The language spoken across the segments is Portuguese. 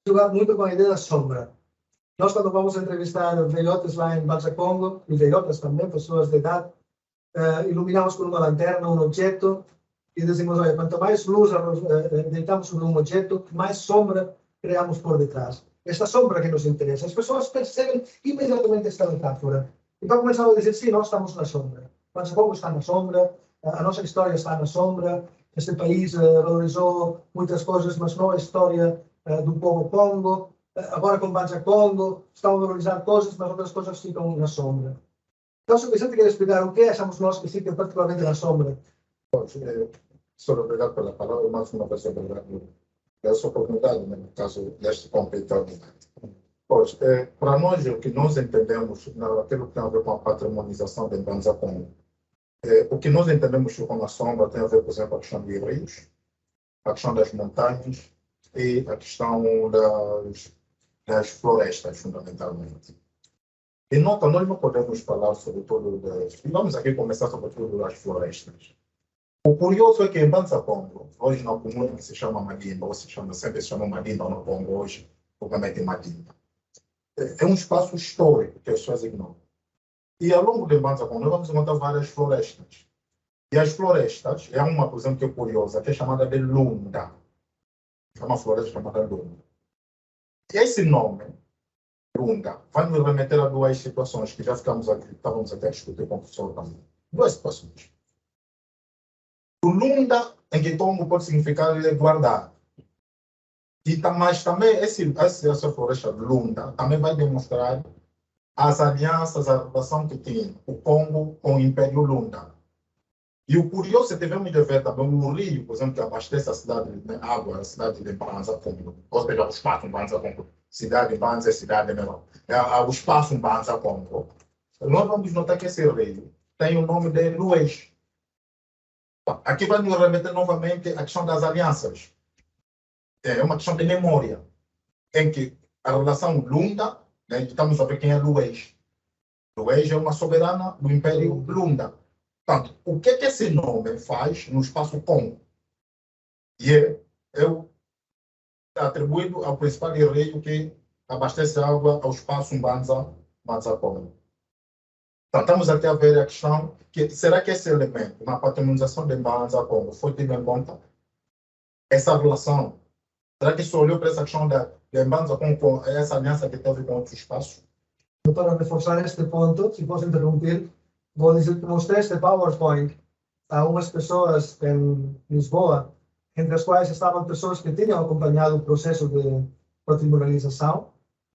jogar muito com a ideia da sombra. Nós, quando vamos entrevistar velhotes lá em Banza Congo, e velhotas também, pessoas de idade, iluminamos com uma lanterna um objeto e dizemos, olha, quanto mais luz deitamos sobre um objeto, mais sombra criamos por detrás. Esta sombra que nos interessa. As pessoas percebem imediatamente esta metáfora. Então começam a dizer, sim, nós estamos na sombra. Banza Congo está na sombra, a nossa história está na sombra, este país valorizou muitas coisas, mas não a história do povo Congo. Agora com Banza Congo, estão a valorizar coisas, mas outras coisas ficam na sombra. Então, se o Vicente quer explicar o que achamos nós que fica particularmente na sombra. Sou obrigado pela palavra, mais uma vez obrigado pela sua oportunidade, no caso deste completo. Pois, para nós, o que nós entendemos, naquilo que tem a ver com a patrimonização de Banza Congo, o que nós entendemos com a sombra tem a ver, por exemplo, com a questão dos rios, a questão das montanhas e a questão das florestas, fundamentalmente. E nota, nós não podemos falar sobre tudo e vamos aqui começar sobre tudo das florestas. O curioso é que em Banza Congo, hoje na comuna que se chama Madimba, ou sempre se chama Madimba no Congo, hoje, obviamente Madimba. É um espaço histórico que as pessoas ignoram. E ao longo de Banza Congo, nós vamos encontrar várias florestas. E as florestas, é uma, por exemplo, que é curiosa, que é chamada de Lunda. É uma floresta chamada Lunda. E esse nome, Lunda, vai nos remeter a duas situações que já estávamos até a discutir com o professor também. Duas situações. O Lunda, em que Congo pode significar guardar. Mas também essa floresta Lunda também vai demonstrar as alianças, a relação que tem o Congo com o Império Lunda. E o curioso é que devemos ver também o rio, por exemplo, que abastece a cidade de água, a cidade de Banza Congo, ou seja, o espaço Banza Congo. Cidade de Banza é cidade mesmo. O espaço Banza Congo. Nós vamos notar que esse rio tem o nome de Luiz. Aqui vai nos remeter novamente à questão das alianças. É uma questão de memória, em que a relação Lunda, né, estamos a ver quem é Luiz. Luiz é uma soberana do Império Lunda. Portanto, o que esse nome faz no espaço Congo? E é atribuído ao principal rio que abastece água ao espaço Banza Congo. Então, estamos até a ver a questão que será que esse elemento na patrimonização de Banza Congo foi tido em conta? Essa relação, será que se olhou para essa questão de Banza Congo com essa aliança que teve com outros espaços? Para reforçar este ponto, se posso interromper, vou dizer que mostrei este PowerPoint a umas pessoas em Lisboa, entre as quais estavam pessoas que tinham acompanhado o processo de patrimonialização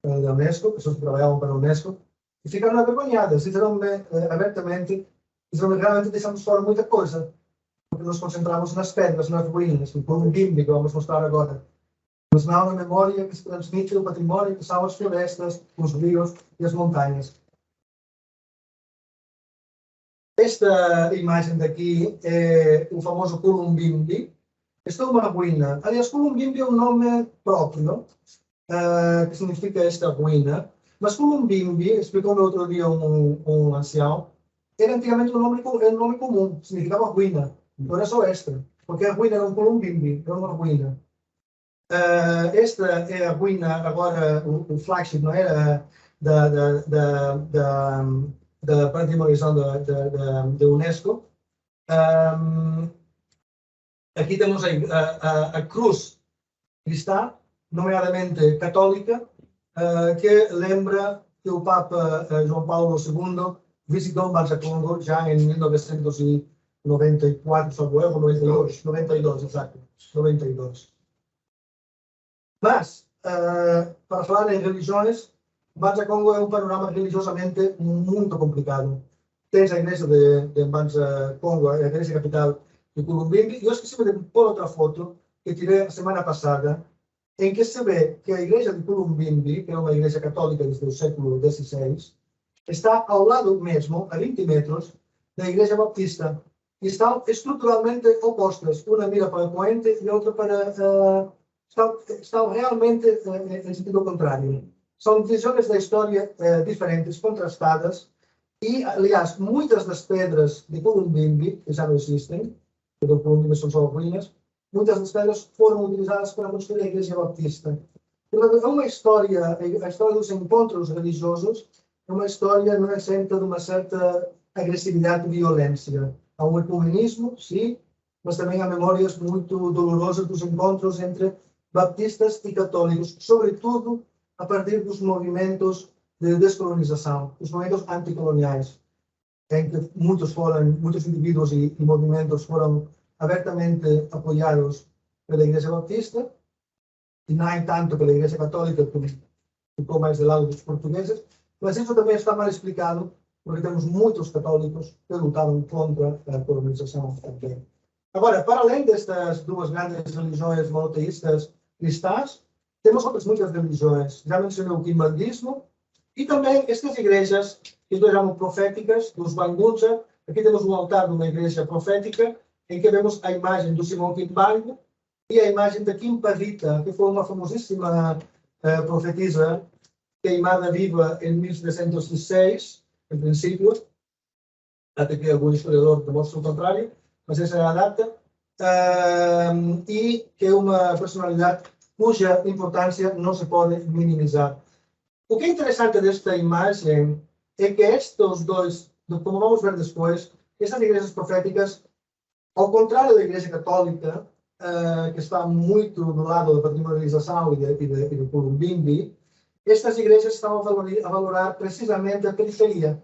da Unesco, pessoas que trabalhavam para a Unesco, e ficaram avergonhadas, disseram-me abertamente, disseram-me realmente deixamos fora muita coisa, porque nos concentramos nas pedras, nas ruínas, no Columbimbi, que vamos mostrar agora. Mas não na memória que se transmite do património, que são as florestas, os rios e as montanhas. Esta imagem daqui é o famoso Columbimbi. Esta é uma ruína. Aliás, Columbimbi é um nome próprio, que significa esta ruína. Mas Columbimbi, explicou-me outro dia um ancião, era antigamente um nome comum, significava ruína. Não era só esta, porque a ruína era um Columbimbi, era uma ruína. Esta é a ruína, agora o flagship, não é? Da patrimonização da Unesco. Aqui temos a cruz cristã, nomeadamente católica, que lembra que o Papa João Paulo II visitou Banza Congo já em 1994, salvo erro, 92, exato, 92. Mas, para falar em religiões, Banza Congo é um panorama religiosamente muito complicado. Tens a igreja de Banza Congo, a igreja capital de Columbimbi, e eu esqueci de pôr outra foto que tirei a semana passada, em que se vê que a igreja de Columbimbi, que é uma igreja católica desde o século XVI, está ao lado mesmo, a 20 metros, da igreja baptista. E estão estruturalmente opostas. Uma mira para o poente e a outra para... estão realmente em sentido contrário. São visões da história diferentes, contrastadas, e, aliás, muitas das pedras de Columbimbi, que já não existem, porque o Columbimbi são só ruínas, muitas das pedras foram utilizadas para construir a igreja baptista. É uma história, a história dos encontros religiosos é uma história não isenta de uma certa agressividade e violência. Há um ecumenismo, sim, mas também há memórias muito dolorosas dos encontros entre baptistas e católicos, sobretudo a partir dos movimentos de descolonização, os movimentos anticoloniais, em que muitos indivíduos e movimentos foram abertamente apoiados pela Igreja Baptista, e nem tanto pela Igreja Católica, que ficou mais do lado dos portugueses, mas isso também está mal explicado, porque temos muitos católicos que lutaram contra a colonização também. Agora, para além destas duas grandes religiões monoteístas cristãs, temos outras muitas religiões. Já mencionei o quimbandismo, e também estas igrejas, que nós chamamos proféticas, dos Bangunja. Aqui temos um altar de uma igreja profética, em que vemos a imagem do Simão Kimbangu, e a imagem da Kimpavita, que foi uma famosíssima profetisa, queimada viva em 1706, em princípio, até que algum historiador demonstre o contrário, mas essa é a data, e que é uma personalidade cuja importância não se pode minimizar. O que é interessante desta imagem é que estes dois, como vamos ver depois, estas igrejas proféticas, ao contrário da Igreja Católica, que está muito do lado da patrimonialização e do Curumbimbi, estas igrejas estão a valorar precisamente a periferia.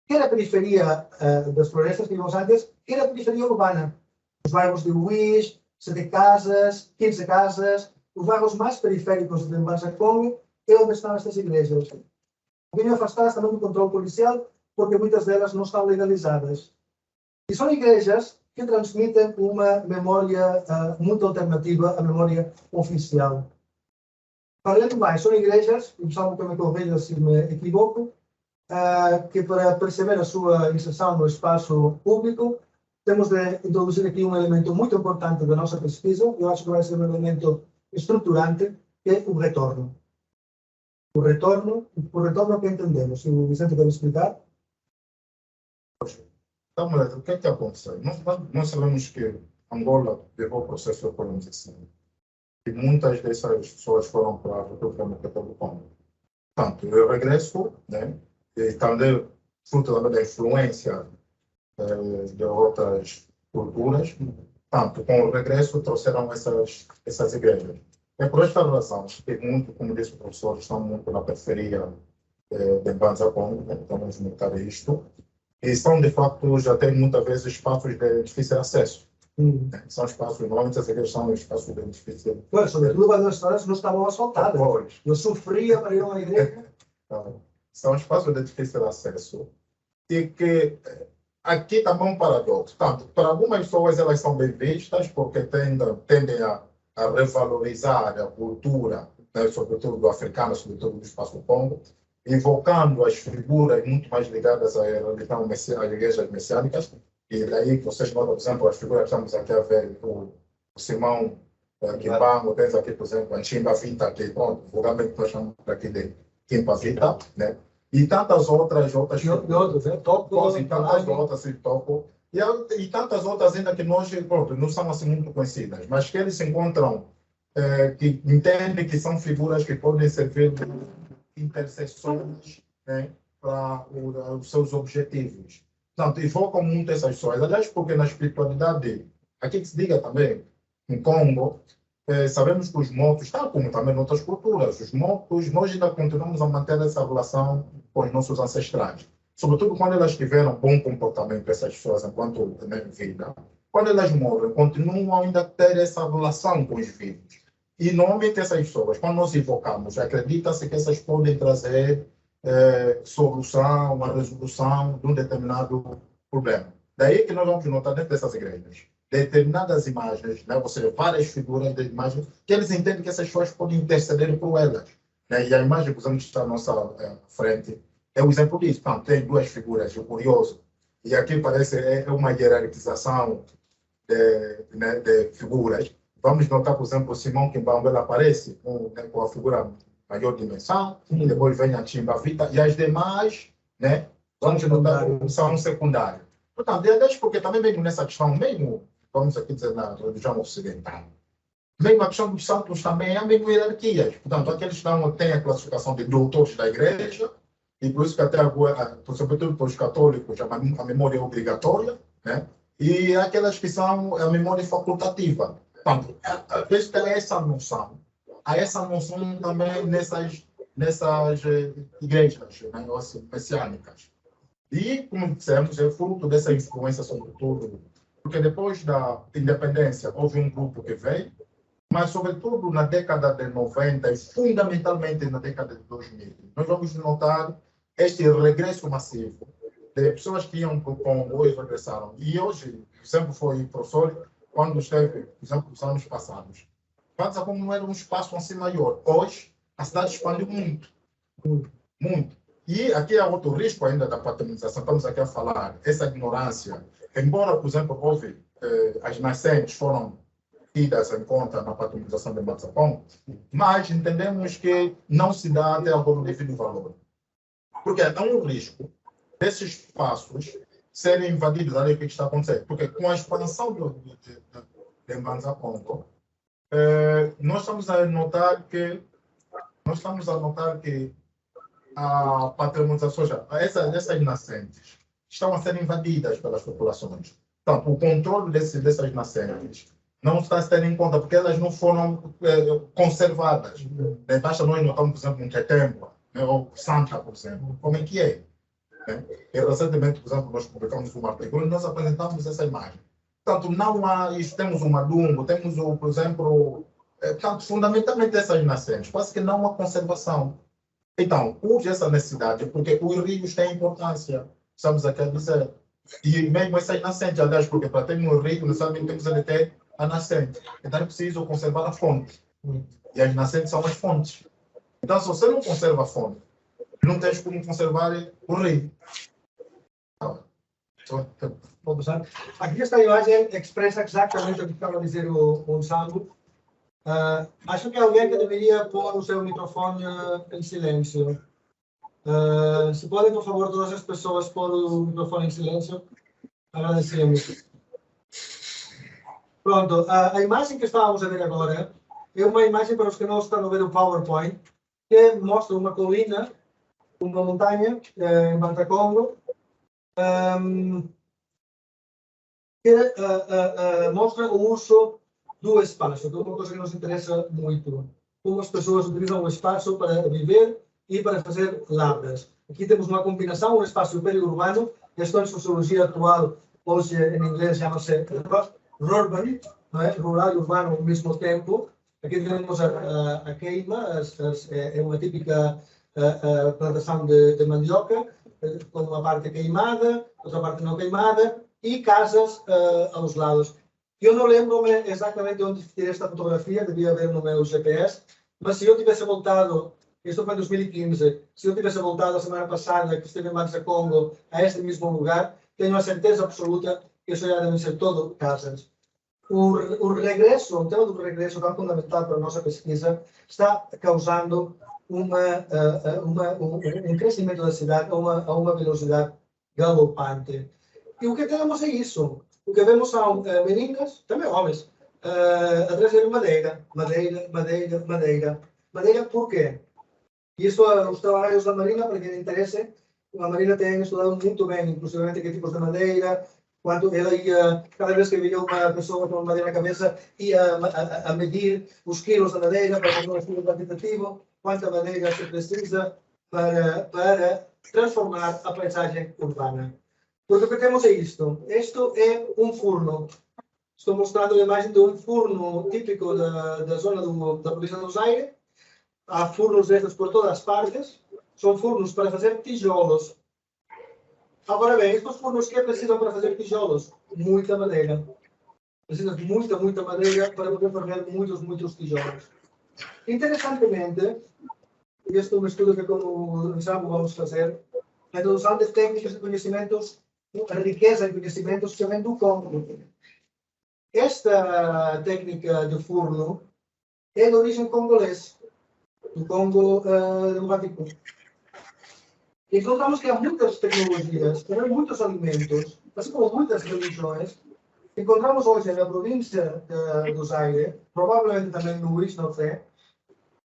Quer a periferia das florestas que vimos antes, quer a periferia urbana. Os bairros de Luís, 7 casas, 15 casas, os bairros mais periféricos de Mbanza-Kongo, é onde estão estas igrejas. Bem afastadas também do controle policial, porque muitas delas não estão legalizadas. E são igrejas que transmitem uma memória muito alternativa à memória oficial. Para além do mais, são igrejas, e precisam que me corrija se me equivoco, que para perceber a sua inserção no espaço público, temos de introduzir aqui um elemento muito importante da nossa pesquisa, eu acho que vai ser um elemento estruturante, que é o retorno. O retorno que entendemos. Se o Vicente quer explicar. Então, o que é que aconteceu? Nós sabemos que Angola levou o processo de colonização e muitas dessas pessoas foram para a República do Congo. Portanto, eu regresso, né, e também fruto também da influência de outras culturas, tanto com o regresso trouxeram essas igrejas. É por esta razão que muito, como disse o professor, estão muito na periferia de Mbanza-Kongo, né, vamos notar isto, e são, de facto, já têm muitas vezes espaços de difícil acesso. São espaços, normalmente as igrejas são espaços de difícil... Pois, sobretudo quando as histórias não estavam asfaltadas. Eu sofria para ir a uma igreja. São espaços de difícil acesso. E que aqui também é um paradoxo. Tanto, para algumas pessoas elas são bem vistas porque tendem a revalorizar a cultura, né, sobretudo do africano, sobretudo do espaço Congo, invocando as figuras muito mais ligadas à religião, às igrejas messiânicas. E daí que vocês notam, por exemplo, as figuras que estamos aqui a ver, o Simão Kimbangu, tens aqui, por exemplo, a Kimbavita, que vulgarmente nós chamamos aqui de Kimbavita, né? E tantas outras figuras, né? Toco, e tantas outras, Toco, e tantas outras ainda que nós, não são assim muito conhecidas, mas que eles se encontram, que entendem que são figuras que podem servir de interseções, né, para os seus objetivos. Portanto, e focam muito essas pessoas. Aliás, porque na espiritualidade, aqui que se diga também, em Congo, sabemos que os mortos, tal como também em outras culturas, os mortos, nós ainda continuamos a manter essa relação com os nossos ancestrais. Sobretudo quando elas tiveram bom comportamento, essas pessoas, enquanto têm vida. Quando elas morrem, continuam ainda a ter essa relação com os vivos. E normalmente essas pessoas, quando nós invocamos, acredita-se que essas podem trazer solução, uma resolução de um determinado problema. Daí que nós vamos notar dentro dessas igrejas determinadas imagens, né, ou seja, várias figuras de imagens, que eles entendem que essas pessoas podem interceder por elas. Né? E a imagem que usamos está à nossa frente é um exemplo disso. Então, tem duas figuras, é curioso. E aqui parece uma hierarquização de figuras. Vamos notar, por exemplo, o Simão Kimbangu, ele aparece com a figura maior dimensão, e depois vem a Kimbavita, e as demais, né, vamos notar que são secundárias. Portanto, porque também mesmo nessa questão, mesmo, vamos aqui dizer, na religião ocidental, Mesmo a questão dos santos também há mesmo hierarquias. Portanto, aqueles que têm a classificação de doutores da igreja, e por isso que até agora, sobretudo para os católicos, a memória é obrigatória, né? E aquelas que são a memória facultativa. Portanto, às vezes tem essa noção. Há essa noção também nessas igrejas, né, messiânicas. E, como dissemos, é fruto dessa influência, sobretudo, porque depois da independência houve um grupo que veio, mas, sobretudo, na década de 90 e fundamentalmente na década de 2000, nós vamos notar este regresso massivo de pessoas que iam para o Congo e regressaram. E hoje, sempre foi professor, quando esteve, por exemplo, nos anos passados. Fatsa como era um espaço assim maior. Hoje, a cidade expandiu muito. Muito. E aqui há outro risco ainda da patronização. Estamos aqui a falar essa ignorância. Embora, por exemplo, houve, as nascentes foram tidas em conta na patronização de Matsapong, mas entendemos que não se dá até agora o devido valor. Porque há um risco desses espaços serem invadidos, olha o que está acontecendo. Porque com a expansão de Matsapong, nós estamos a notar que a patronização, essas nascentes, estão a ser invadidas pelas populações. Portanto, o controle dessas nascentes não está a se ter em conta, porque elas não foram conservadas. Basta nós notarmos, por exemplo, um Tetemba, né, ou Santa, por exemplo, como é que é. Né? E recentemente, por exemplo, nós publicamos um artigo e nós apresentamos essa imagem. Portanto, não há isso, temos o Madungo, temos, por exemplo, portanto, fundamentalmente essas nascentes, quase que não há conservação. Então, urge essa necessidade, porque os rios têm importância, estamos aqui a dizer. E mesmo essas nascentes, aliás, porque para ter um rio, necessariamente temos de ter a nascente. Então, é preciso conservar a fonte. E as nascentes são as fontes. Então, se você não conserva a fonte, não tens como conservar o rio. Aqui esta imagem expressa exatamente o que estava a dizer o Gonçalo. Acho que alguém que deveria pôr o seu microfone em silêncio. Se podem, por favor, todas as pessoas pôr o microfone em silêncio, agradecemos. Pronto, a imagem que estávamos a ver agora é uma imagem para os que não estão a ver o PowerPoint, que mostra uma colina, uma montanha em Banta Congo, que mostra o uso do espaço, que é uma coisa que nos interessa muito. Como as pessoas utilizam o espaço para viver e para fazer lavras. Aqui temos uma combinação, um espaço periurbano, que em sociologia atual, hoje em inglês chama-se urban, não é? Rural e urbano ao mesmo tempo. Aqui temos a queima, é uma típica plantação de mandioca, com uma parte queimada, outra parte não queimada, e casas aos lados. Eu não lembro-me exatamente onde tirei esta fotografia, devia ver no meu GPS, mas se eu tivesse voltado, isto foi em 2015, se eu tivesse voltado a semana passada, que estive em Mansa Congo, a este mesmo lugar, tenho a certeza absoluta que isso já devem ser todo casas. O regresso, o tema do regresso, tão fundamental para a nossa pesquisa, está causando um crescimento da cidade a uma velocidade galopante. E o que temos é isso. O que vemos são meninas, também homens, a trazer madeira. Madeira por quê? Isso, os trabalhos da Marina, para quem interesse, a Marina tem estudado muito bem, inclusive que tipos de madeira, quando ela ia, cada vez que via uma pessoa com madeira na cabeça, ia a medir os quilos da madeira para fazer um estudo quantitativo, quanta madeira se precisa para transformar a paisagem urbana. Porque o que temos é isto. Isto é um forno. Estou mostrando a imagem de um forno típico da zona da província do Zaire. Há fornos destes por todas as partes. São fornos para fazer tijolos. Agora bem, estes fornos que precisam para fazer tijolos? Muita madeira. Precisa de muita madeira para poder fazer muitos tijolos. Interessantemente, este é um estudo que, como já vamos fazer, a introdução de técnicas de conhecimentos, a riqueza de conhecimentos que vem do Congo. Esta técnica de forno é de origem congolês, do Congo democrático. Encontramos que há muitas tecnologias, também muitos alimentos, assim como muitas religiões, encontramos hoje na província do Zaire, provavelmente também no Luís, não sei,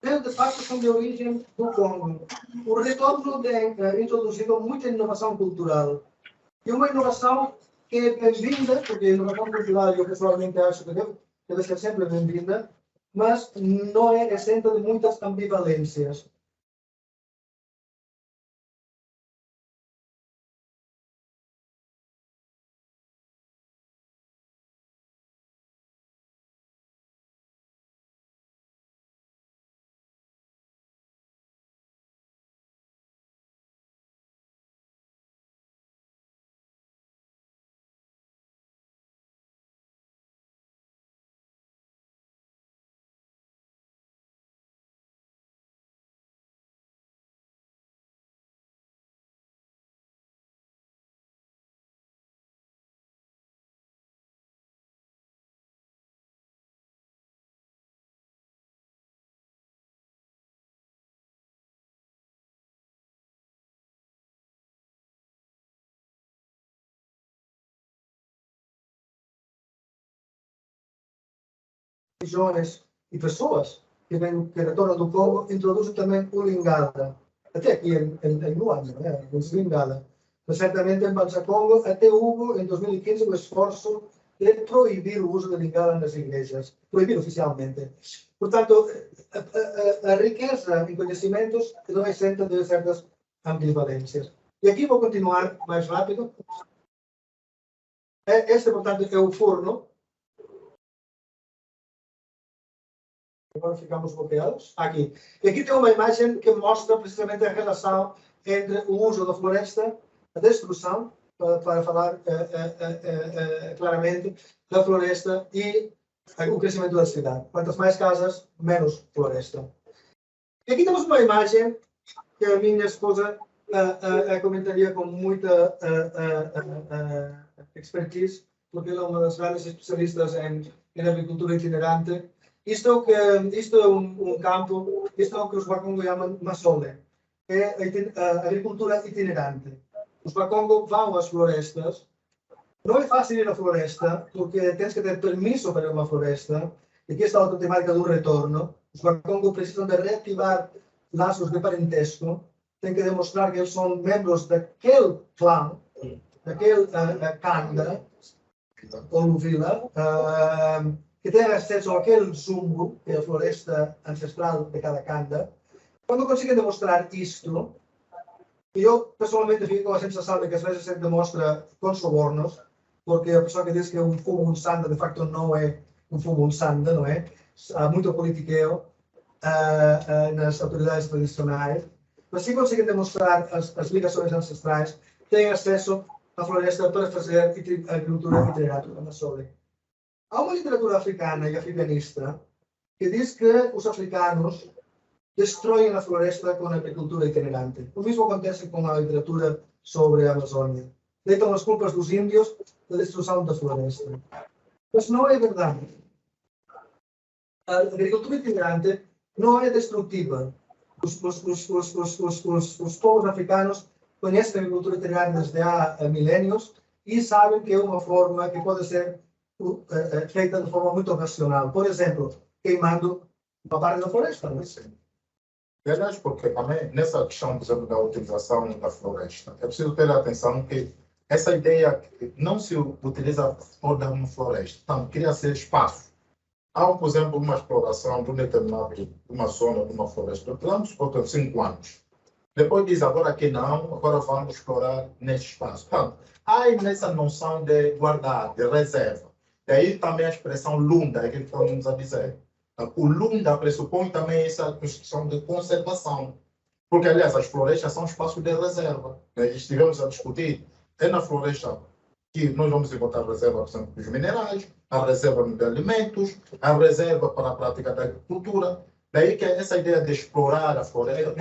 de facto são de origem do Congo. O retorno tem introduzido muita inovação cultural. E uma inovação que é bem-vinda, porque a inovação cultural eu pessoalmente acho que deve ser sempre bem-vinda, mas não é isenta de muitas ambivalências. Regiões e pessoas que retornam do Congo introduzem também o Lingala. Até aqui em Luanda, né? O Lingala. Mas certamente em Banza-Congo até houve, em 2015, um esforço de proibir o uso do Lingala nas igrejas. Proibir oficialmente. Portanto, a riqueza em conhecimentos não é isenta de certas ambivalências. E aqui vou continuar mais rápido. Este, portanto, é o forno. Agora ficamos bloqueados. Aqui. E aqui tem uma imagem que mostra precisamente a relação entre o uso da floresta, a destruição, para falar claramente, da floresta e o crescimento da cidade. Quantas mais casas, menos floresta. E aqui temos uma imagem que a minha esposa comentaria com muita expertise, porque ela é uma das grandes especialistas em agricultura itinerante. Isto é um campo, isto é o que os Bakongo chamam Masole, é a agricultura itinerante. Os Bakongo vão às florestas. Não é fácil ir à floresta, porque tens que ter permisso para ir a uma floresta, e aqui está outra temática do retorno. Os Bakongo precisam de reativar laços de parentesco, têm que demonstrar que eles são membros daquele clã, daquele kanda, ou vila, que tem acesso àquele zumbo, que é a floresta ancestral de cada kanda. Quando conseguem demonstrar isto, eu pessoalmente fico com a sensação de que às vezes se demonstra com subornos, porque a pessoa que diz que é um fumo um sanda, de facto não é um fumo um sanda, não é? Há muito politiqueo nas autoridades tradicionais, mas se conseguem demonstrar as ligações ancestrais, têm acesso à floresta para fazer agricultura itinerante na Masole. Há uma literatura africana e africanista que diz que os africanos destroem a floresta com a agricultura itinerante. O mesmo acontece com a literatura sobre a Amazônia. Deitam as culpas dos índios da destruição da floresta. Mas não é verdade. A agricultura itinerante não é destrutiva. Os povos africanos conhecem a agricultura itinerante desde há milénios e sabem que é uma forma que pode ser feita de forma muito racional. Por exemplo, queimando uma parte da floresta. Não é? E, aliás, porque também nessa questão, por exemplo, da utilização da floresta, é preciso ter atenção que essa ideia não se utiliza toda uma floresta, então cria-se espaço. Há, por exemplo, uma exploração de um determinado, uma zona de uma floresta, durante 5 anos. Depois diz, agora que não, agora vamos explorar nesse espaço. Então, há nessa noção de guardar, de reserva. Daí também a expressão lunda, é que estamos a dizer. O lunda pressupõe também essa questão de conservação. Porque, aliás, as florestas são espaços de reserva. Estivemos a discutir, é na floresta que nós vamos encontrar reserva, por exemplo, dos minerais, a reserva de alimentos, a reserva para a prática da agricultura. Daí que essa ideia de explorar a floresta...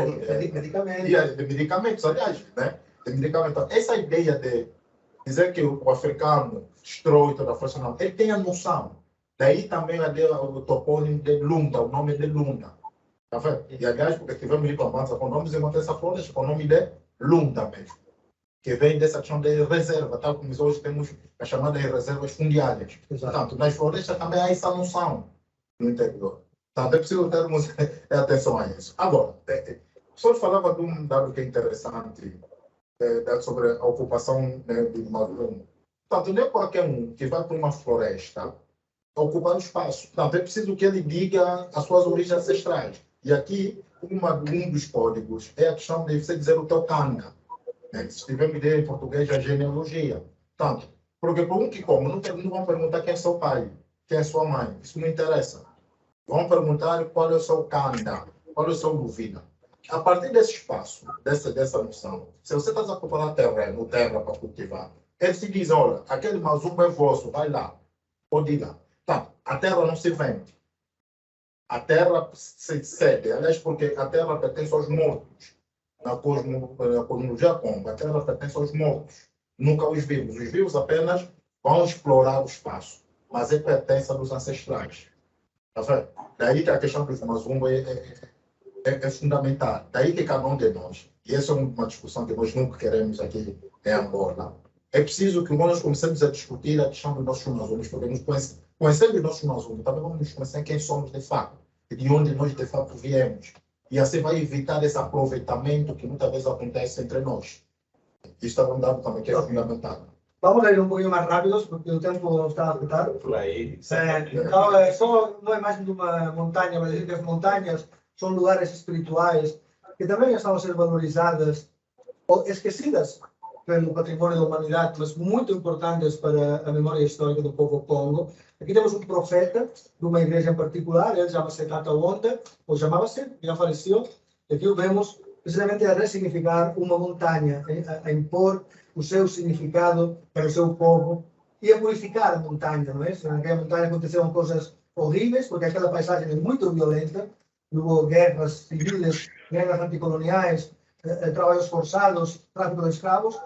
medicamentos. De medicamentos, aliás, né? De medicamentos. Essa ideia de dizer que o africano destrói toda a floresta, não. Ele tem a noção. Daí também o topônimo de Lunda, o nome de Lunda. Tá vendo? E aliás, porque tivemos ido a Banza com nomes, encontrei essa floresta com o nome de Lunda mesmo. que vem dessa questão de reserva, tal como hoje temos as chamadas reservas fundiárias. Exato. Portanto, nas florestas também há essa noção no interior. Portanto, é preciso termos atenção a isso. Agora, o senhor falava de um dado que é interessante, sobre a ocupação, né, de uma zona. Portanto, não é qualquer um que vai para uma floresta ocupar o espaço. Portanto, é preciso que ele diga as suas origens ancestrais. E aqui, um dos códigos é a questão de você dizer o teu canga. Né? Se tiver ideia em português, a genealogia. Portanto, porque para um que come, não vão perguntar quem é seu pai, quem é sua mãe. Isso não interessa. Vão perguntar qual é o seu canga, qual é o seu duvida. A partir desse espaço, dessa noção, se você está a ocupar terra para cultivar, ele se diz, olha, aquele mazumba é vosso, vai lá, pode ir lá. Tá, a terra não se vende. A terra se cede, aliás, porque a terra pertence aos mortos. Na cosmologia comba, a terra pertence aos mortos, nunca aos vivos. Os vivos apenas vão explorar o espaço, mas ele pertence aos ancestrais. Tá vendo? Daí que a questão dos mazumba é fundamental. Daí que cada um de nós, e essa é uma discussão que nós nunca queremos aqui em Angola, é preciso que nós comecemos a discutir a questão dos nossos mazumbos, porque nos conhecendo os nossos mazumbos, também vamos nos conhecer quem somos de fato, e de onde nós de fato viemos. E assim vai evitar esse aproveitamento que muitas vezes acontece entre nós. Isto é um dado também que é fundamental. Vamos a ir um pouquinho mais rápidos, porque o tempo está apertado. Então, só não é mais de uma montanha, mas as montanhas são lugares espirituais que também estão a ser valorizadas ou esquecidas pelo patrimônio da humanidade, mas muito importantes para a memória histórica do povo Congo. Aqui temos um profeta de uma igreja em particular, ele chama-se Tata Wonda, ou chamava-se, já faleceu. Aqui o vemos precisamente a ressignificar uma montanha, a impor o seu significado para o seu povo e a purificar a montanha, não é? Naquela montanha aconteceram coisas horríveis, porque aquela paisagem é muito violenta, houve guerras civis, guerras anticoloniais, trabalhos forçados, tráfico de escravos.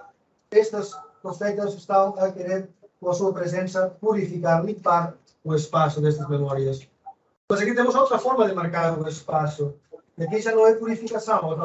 Estes profetas estão a querer, com a sua presença, purificar, limpar o espaço destas memórias. Mas aqui temos outra forma de marcar o espaço. Aqui já não é purificação,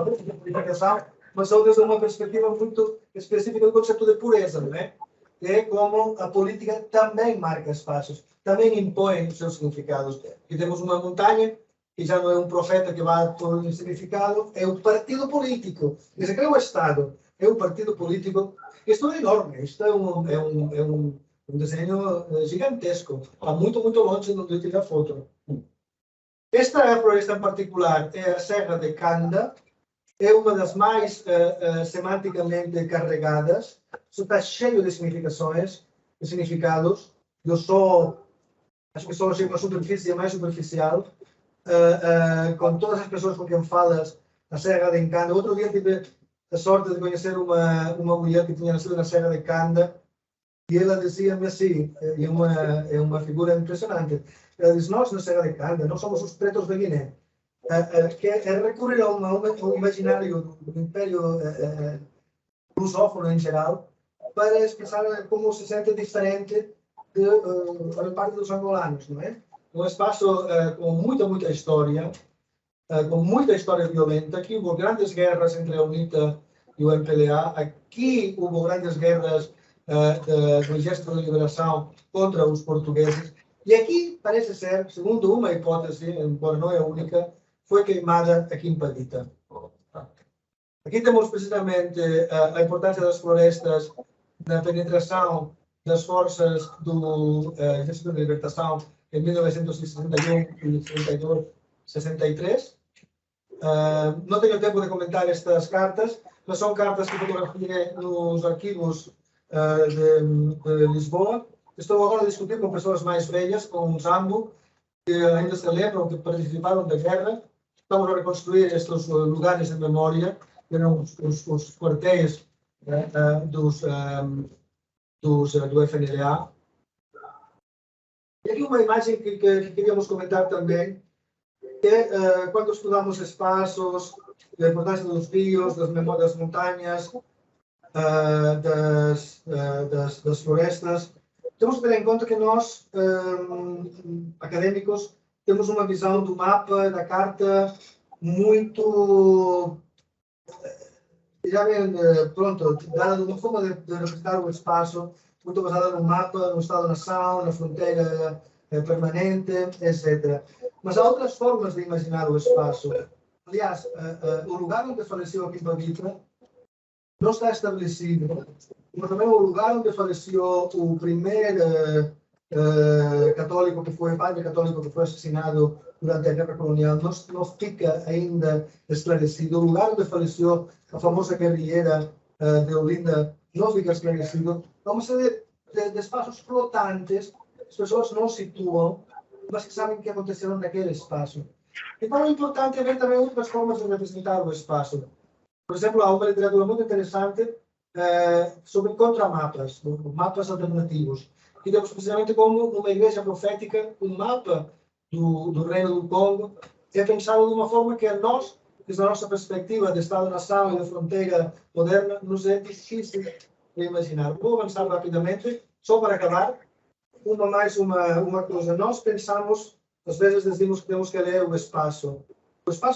mas só desde uma perspectiva muito específica do conceito de pureza, não é? É como a política também marca espaços, também impõe os seus significados. Aqui temos uma montanha, que já não é um profeta que vai por um significado, é o partido político. Isso aqui é o Estado, é o partido político. Isto é enorme, isto é um desenho gigantesco, está muito, muito longe de onde eu tive a foto. Esta floresta em particular é a Serra de Canda, é uma das mais semanticamente carregadas, isso está cheio de significações, de significados. Eu acho que só chego na superfície, mais superficial, com todas as pessoas com quem falas na Serra de Canda. Outro dia tive a sorte de conhecer uma mulher que tinha nascido na Serra de Canda, e ela dizia-me assim, é uma figura impressionante, ela diz, nós na Serra de Canda, nós somos os pretos da Guiné, que é recorrer ao imaginário do Império lusófono em geral, para expressar como se sente diferente da parte dos angolanos, não é? Um espaço com muita história, com muita história violenta. Aqui houve grandes guerras entre a UNITA e o MPLA. Aqui houve grandes guerras do Exército de Liberação contra os portugueses. E aqui parece ser, segundo uma hipótese, embora não é a única, foi queimada a Quimpadita. Aqui temos precisamente a importância das florestas na penetração das forças do Exército de Libertação em 1961 e 62, 63. Não tenho tempo de comentar estas cartas, mas são cartas que fotografiei nos arquivos de Lisboa. Estou agora a discutir com pessoas mais velhas, com o Zambo, que ainda se lembram, que participaram da guerra. Estamos a reconstruir estes lugares de memória, que eram os quartéis do FNLA. E aqui uma imagem que queríamos comentar também, é quando estudamos espaços, a importância dos rios, das memórias das montanhas, das florestas, temos que ter em conta que nós, académicos, temos uma visão do mapa, da carta, muito já vem, pronto, dada uma forma de representar o espaço muito basada no mapa, no Estado-nação, na fronteira permanente, etc. Mas há outras formas de imaginar o espaço. Aliás, o lugar onde faleceu a Pavitra não está estabelecido, mas também o lugar onde faleceu o primeiro católico que foi, padre católico que foi assassinado durante a Guerra Colonial, não fica ainda esclarecido. O lugar onde faleceu a famosa guerrilheira de Olinda não fica esclarecido. É uma série de espaços flotantes, as pessoas não situam, mas que sabem que aconteceram naquele espaço. Então é importante ver também outras formas de representar o espaço. Por exemplo, há uma literatura muito interessante sobre contramapas, mapas alternativos. E temos precisamente como numa igreja profética, o mapa do Reino do Congo é pensado de uma forma que a nós, desde a nossa perspectiva de Estado-nação e de fronteira moderna, nos é difícil de imaginar. Vou avançar rapidamente, só para acabar. Uma coisa, nós pensamos, às vezes dizemos que temos que ler o espaço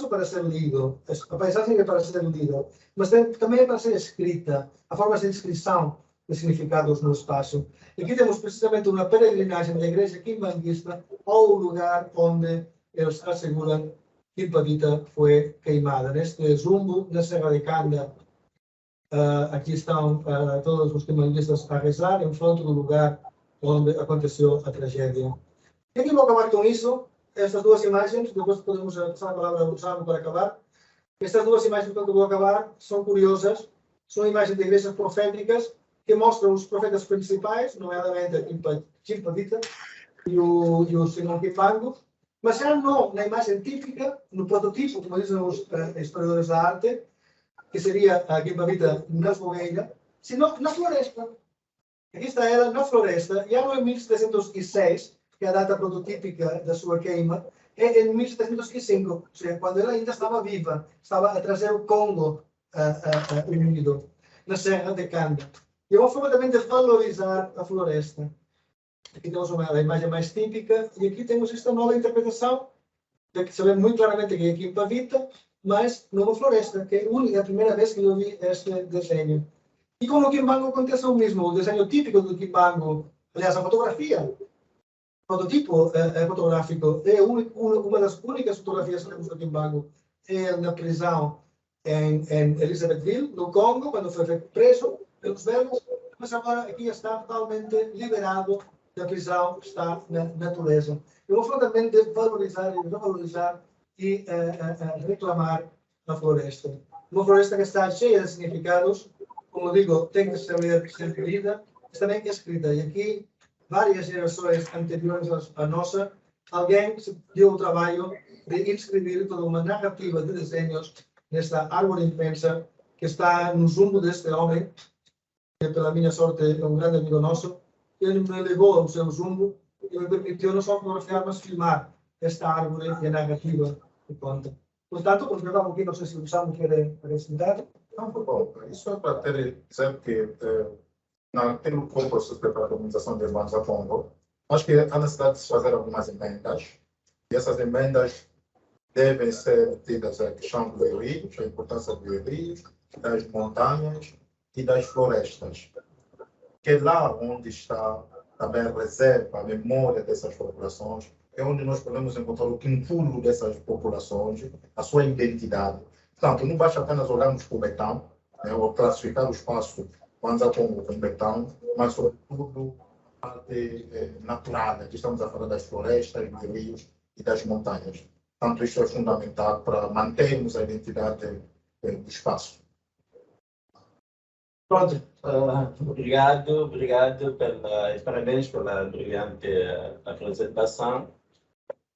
para ser lido, a paisagem é para ser lida, mas também é para ser escrita, a forma de inscrição de significados no espaço. E aqui temos precisamente uma peregrinagem da igreja quimbanguista ao lugar onde eles asseguram que Pavita foi queimada. Neste zumbo, na Serra de Canda, aqui estão todos os quimbanguistas a rezar em frente do lugar onde aconteceu a tragédia. E aqui vou acabar com isso. Estas duas imagens, depois podemos passar a palavra ao Gonçalo para acabar. Estas duas imagens que eu vou acabar são curiosas, são imagens de igrejas proféticas que mostram os profetas principais, nomeadamente Pavita e o Simão Kimbangu, mas já não na imagem típica, no prototipo, como dizem os historiadores da arte, que seria a Pavita na fogueira, senão na floresta. Aqui está ela na floresta, já no 1706, que é a data prototípica da sua queima, é em 1705, ou seja, quando ela ainda estava viva, estava a trazer o Congo unido, na Serra de Canda. E é uma forma também de valorizar a floresta. Aqui temos a imagem mais típica, e aqui temos esta nova interpretação, de que se vê muito claramente que é aqui em Pavita, mas numa floresta, que é a primeira vez que eu vi este desenho. E com o Kimbangu acontece o mesmo, o desenho típico do Kimbangu, aliás, a fotografia, prototipo fotográfico, é uma das únicas fotografias que temos do Kimbangu, é na prisão em Elizabethville, no Congo, quando foi preso pelos belgas, mas agora aqui está totalmente liberado da prisão, está na natureza. É uma forma também de valorizar e revalorizar e reclamar a floresta. Uma floresta que está cheia de significados, como digo, tem que ser lida, mas também escrita. E aqui, várias gerações anteriores à nossa, alguém se deu o trabalho de inscrever toda uma narrativa de desenhos nesta árvore imensa que está no zumbo deste homem, que pela minha sorte é um grande amigo nosso. Ele me levou ao seu zumbo e me permitiu não só fotografiar, mas filmar esta árvore e a narrativa que conta. Portanto, continuamos aqui, não sei se o Samu quer acrescentar. Não, foi bom. Isso é para dizer que naquele processo de padronização de irmãos a Congo, acho que há necessidade de se fazer algumas emendas, e essas emendas devem ser tidas a questão dos rios, a importância dos rios, das montanhas e das florestas, que é lá onde está também a reserva, a memória dessas populações, é onde nós podemos encontrar o quinculo dessas populações, a sua identidade. Portanto, não basta apenas olharmos para o Betão, ou classificar o espaço quando como o Betão, mas sobretudo a parte natural. Aqui estamos a falar das florestas, dos rios e das montanhas. Portanto, isto é fundamental para mantermos a identidade do espaço. Pronto, obrigado parabéns pela brilhante apresentação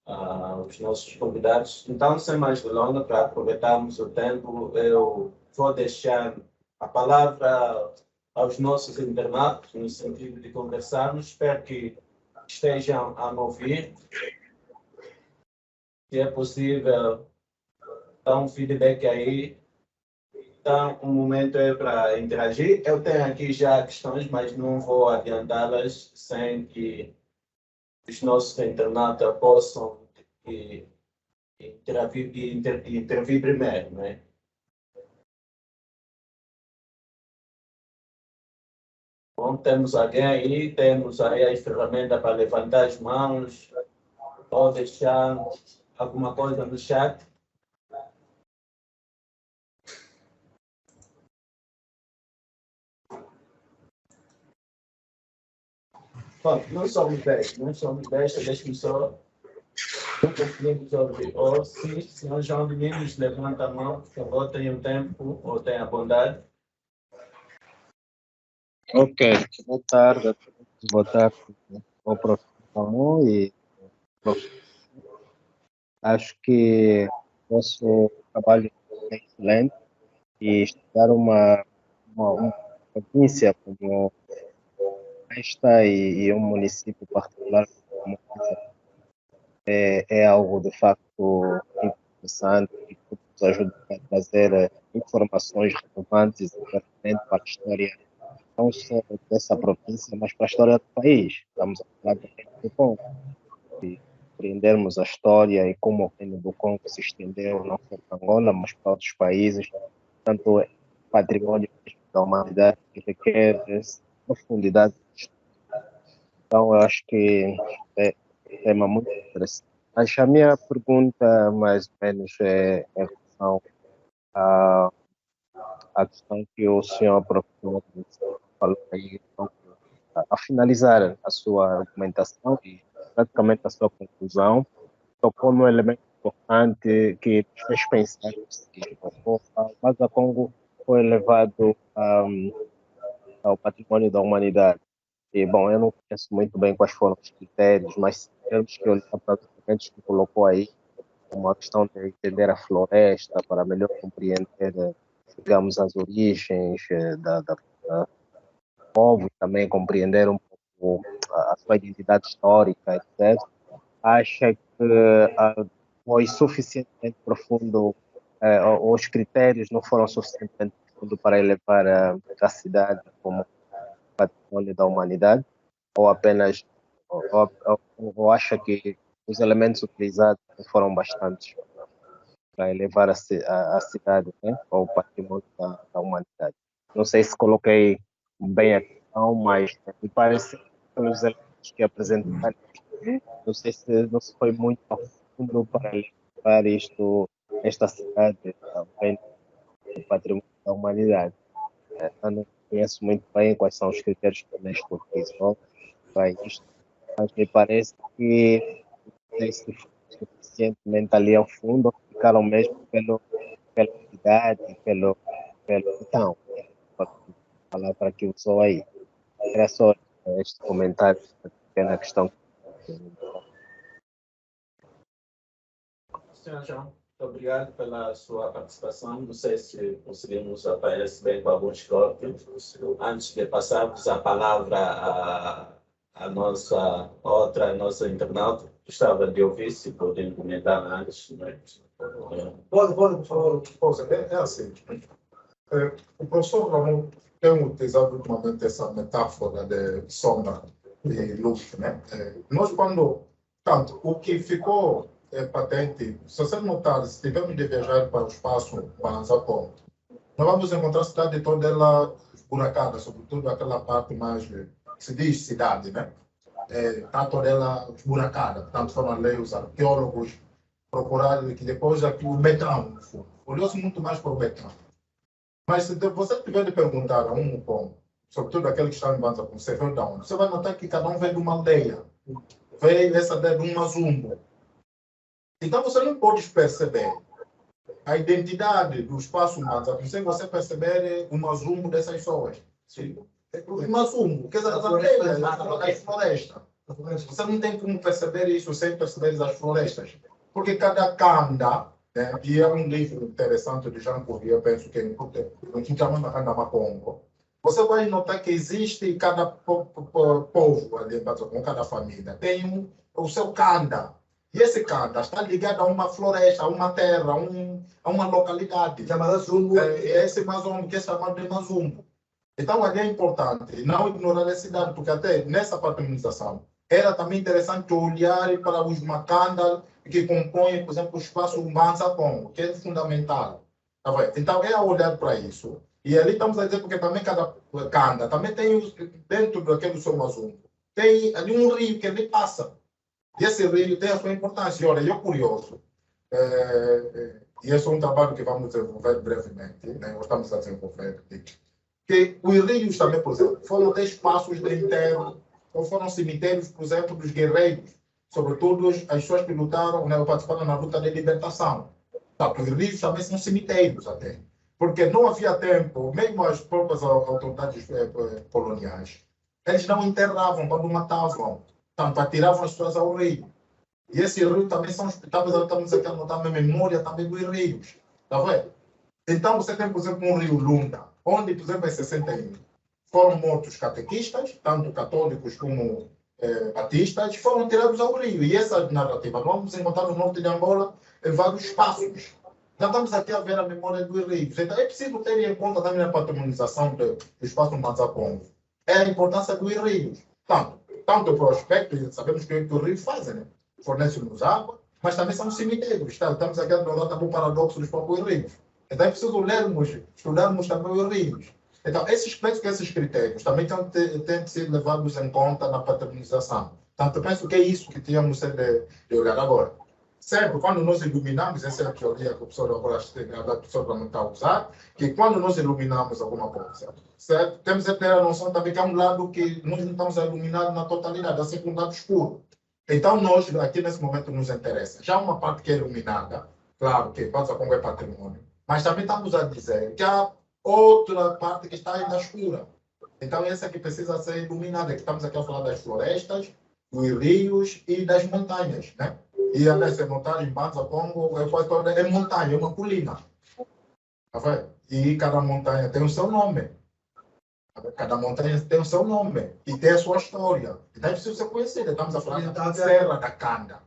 aos nossos convidados. Então, sem mais delongas, para aproveitarmos o tempo, eu vou deixar a palavra aos nossos internautas, no sentido de conversarmos. Espero que estejam a me ouvir. Se é possível, dar um feedback aí. Então, o momento é para interagir. Eu tenho aqui já questões, mas não vou adiantá-las sem que os nossos internautas possam intervir primeiro, né? Bom, temos alguém aí, temos aí as ferramentas para levantar as mãos ou deixar alguma coisa no chat. Bom, não somos 10, deixa-me só. Não conseguimos ouvir. Ou se senhor João Domingos levanta a mão, por favor, tenha o tempo ou tenha a bondade. Ok, boa tarde a todos, boa tarde ao professor Ramon e acho que o nosso trabalho é excelente e estudar uma província como esta e um município particular como esse é algo de facto interessante e que nos ajuda a trazer informações relevantes e pertinentes para a história não só dessa província, mas para a história do país. Estamos a falar do Reino do Congo. E compreendermos a história e como o Reino do Congo se estendeu não só para Angola, mas para outros países, tanto é patrimônio da humanidade que requer profundidade. Então, eu acho que é um tema muito interessante. Acho a minha pergunta, mais ou menos, é em relação à questão que o senhor professor falou aí, então, a finalizar a sua argumentação e praticamente a sua conclusão, tocou num elemento importante que nos fez pensar o seguinte: o Baza Congo foi levado ao patrimônio da humanidade. E, bom, eu não conheço muito bem quais foram os critérios, mas se temos que olhar para os elementos que colocou aí, como a questão de entender a floresta para melhor compreender, digamos, as origens da povo, e também compreender um pouco a sua identidade histórica, etc. Acha que foi suficientemente profundo, os critérios não foram suficientemente profundos para elevar a cidade como patrimônio da humanidade, ou apenas, ou acha que os elementos utilizados foram bastantes para elevar a cidade, né, ao patrimônio da humanidade? Não sei se coloquei bem a questão, mas me parece que pelos elementos que apresentaram, não sei se foi muito a fundo para levar esta cidade ao reino do patrimônio da humanidade. Eu não conheço muito bem quais são os critérios que o Unesco utilizou para isto, mas me parece que não sei se foi suficientemente ali ao fundo, ou ficaram mesmo pela cidade, então, a palavra que usou aí. Era só este comentário, esta pequena questão. Senhor João, muito obrigado pela sua participação. Não sei se conseguimos aparecer bem com alguns tópicos. Antes de passarmos a palavra à nossa internauta, gostava de ouvir se podem comentar antes. Né? Pode, por favor. É assim. O professor Ramon tem utilizado ultimamente essa metáfora de sombra e luz, né? Nós, tanto, o que ficou patente, se você notar, se tivermos de viajar para o espaço Banzacongo, nós vamos encontrar a cidade toda ela esburacada, sobretudo aquela parte mais, se diz cidade, né? Está toda ela esburacada, portanto foram ali os arqueólogos procurar que depois aqui o metano, olhou-se muito mais para o metano. Mas se você tiver de perguntar a um Congo, sobretudo aquele que está em Banza, você veio de onde? Você vai notar que cada um veio de uma aldeia. Veio essa de um mazumbo. Então você não pode perceber a identidade do espaço Banza sem você perceber o mazumbo dessas pessoas. O mazumbo, quer dizer, as aldeias, as florestas. Você não tem como perceber isso sem perceber as florestas. Porque cada canda, né, e é um livro interessante de Jean Corrier, penso que é chamado Canda Congo. Você vai notar que existe cada povo ali, com cada família, tem o seu canda. E esse canda está ligado a uma floresta, a uma terra, a uma localidade. Chamada Zumbo. É esse Mazumbo, que é chamado de Mazumbo. Então, ali é importante não ignorar a cidade, porque até nessa patrimonização era também interessante olhar para os Macanda que compõem, por exemplo, o espaço Mbanza Congo, que é fundamental. Tá vendo? Então, é olhar para isso E ali estamos a dizer, porque também cada canda, também tem, dentro daquele seu assunto, tem ali um rio que ele passa. E esse rio tem a sua importância. E olha, eu curioso, e esse é um trabalho que vamos desenvolver brevemente, né? Nós estamos a desenvolver, que os rios também, por exemplo, foram até espaços de enterro, ou foram cemitérios, por exemplo, dos guerreiros, sobretudo as pessoas que lutaram, né, participaram na luta de libertação. Então, os rios também são cemitérios até, porque não havia tempo, mesmo as próprias autoridades coloniais, eles não enterravam quando matavam, portanto, atiravam as pessoas ao rio. E esse rio também são, estamos aqui a notar a memória também dos rios, está vendo? Então, você tem, por exemplo, um rio Lunda, onde, por exemplo, em 61, foram mortos catequistas, tanto católicos como batistas, foram tirados ao rio. E essa narrativa vamos encontrar no norte de Angola em vários espaços. Já estamos aqui a ver a memória dos rios. Então, é preciso ter em conta também a patrimonização do espaço Manzacongo. É a importância dos rios. Tanto para o aspecto, sabemos que os rios fazem, né? Fornecem-nos água, mas também são cemitérios. Estamos aqui a notar também o paradoxo dos próprios rios. Então é preciso lermos, estudarmos também os rios. Então, esses critérios também têm de ser levados em conta na patronização. Portanto, eu penso que é isso que tínhamos de olhar agora. Sempre, quando nós iluminamos, essa é a teoria que o professor agora não está a usar, que quando nós iluminamos alguma coisa, certo? Temos de ter a noção também que há um lado que nós não estamos a iluminar na totalidade, há sempre um lado escuro. Então, nós, aqui nesse momento, nos interessa. Já uma parte que é iluminada, claro que Manzacongo é patrimônio, mas também estamos a dizer que há outra parte que está ainda escura. Então, essa que precisa ser iluminada, que estamos aqui a falar das florestas, dos rios e das montanhas, né? E a dessa montanha em Manzacongo é montanha, é uma colina. Tá vendo? E cada montanha tem o seu nome. Cada montanha tem o seu nome e tem a sua história. Então é preciso ser conhecida. Estamos a falar da Serra da Canda.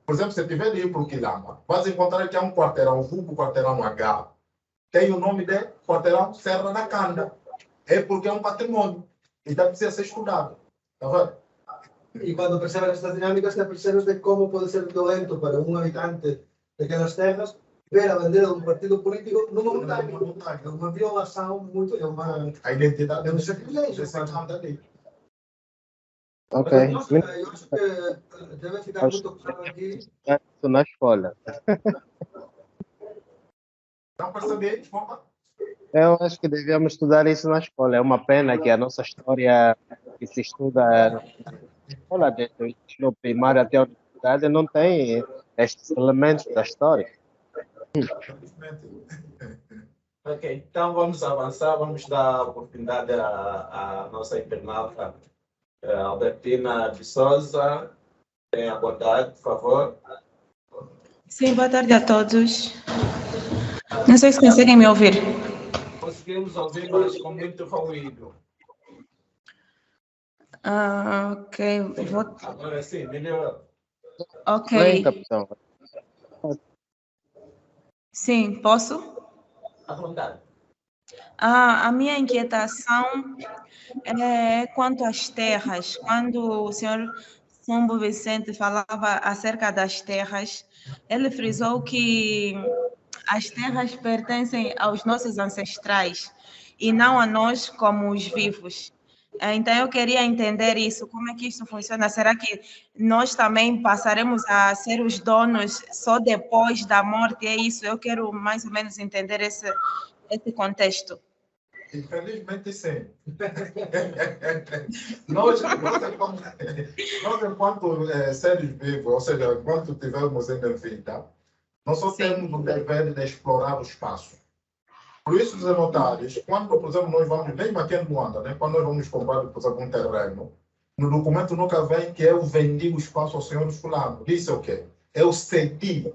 Por exemplo, se tiver de ir para o Quilamba, vais encontrar que há um quarteirão, o quarteirão H, tem o nome de quarteirão Serra da Canda. É porque é um patrimônio. Então precisa ser estudado. Tá vendo? E quando percebes estas dinâmicas, te percebes de como pode ser violento para um habitante daquelas terras ver a bandeira de um partido político numa montanha. É uma violação muito. É uma. A identidade É um sacrilégio. Ok. Eu acho que deve ficar muito claro aqui. Isso na escola. Não percebemos, vamos. Eu acho que devíamos estudar isso na escola. É uma pena que a nossa história que se estuda na escola, desde o ensino primário até a universidade, não tem estes elementos da história. Ok, então vamos avançar, vamos dar oportunidade à nossa internauta Albertina de Souza. Tenha bondade, por favor. Sim, boa tarde a todos. Não sei se conseguem me ouvir. Conseguimos ouvir, mas com muito ruído. Ok. Agora sim, melhor. Ok. Bem, capitão. Sim, posso? À vontade. A minha inquietação é quanto às terras. Quando o senhor Sumbo Vicente falava acerca das terras, ele frisou que as terras pertencem aos nossos ancestrais e não a nós como os vivos. Então, eu queria entender isso, como é que isso funciona? Será que nós também passaremos a ser os donos só depois da morte? É isso, eu quero mais ou menos entender esse contexto. Infelizmente, sim. nós, enquanto seres vivos, ou seja, enquanto tivermos ainda vida, nós só temos o dever de explorar o espaço. Por isso, os notários, quando, por exemplo, nós vamos, mesmo aqui em Luanda, né, quando nós vamos comprar, por exemplo, um terreno, no documento nunca vem que eu vendi o espaço ao senhor fulano. Isso é o quê? Eu cedi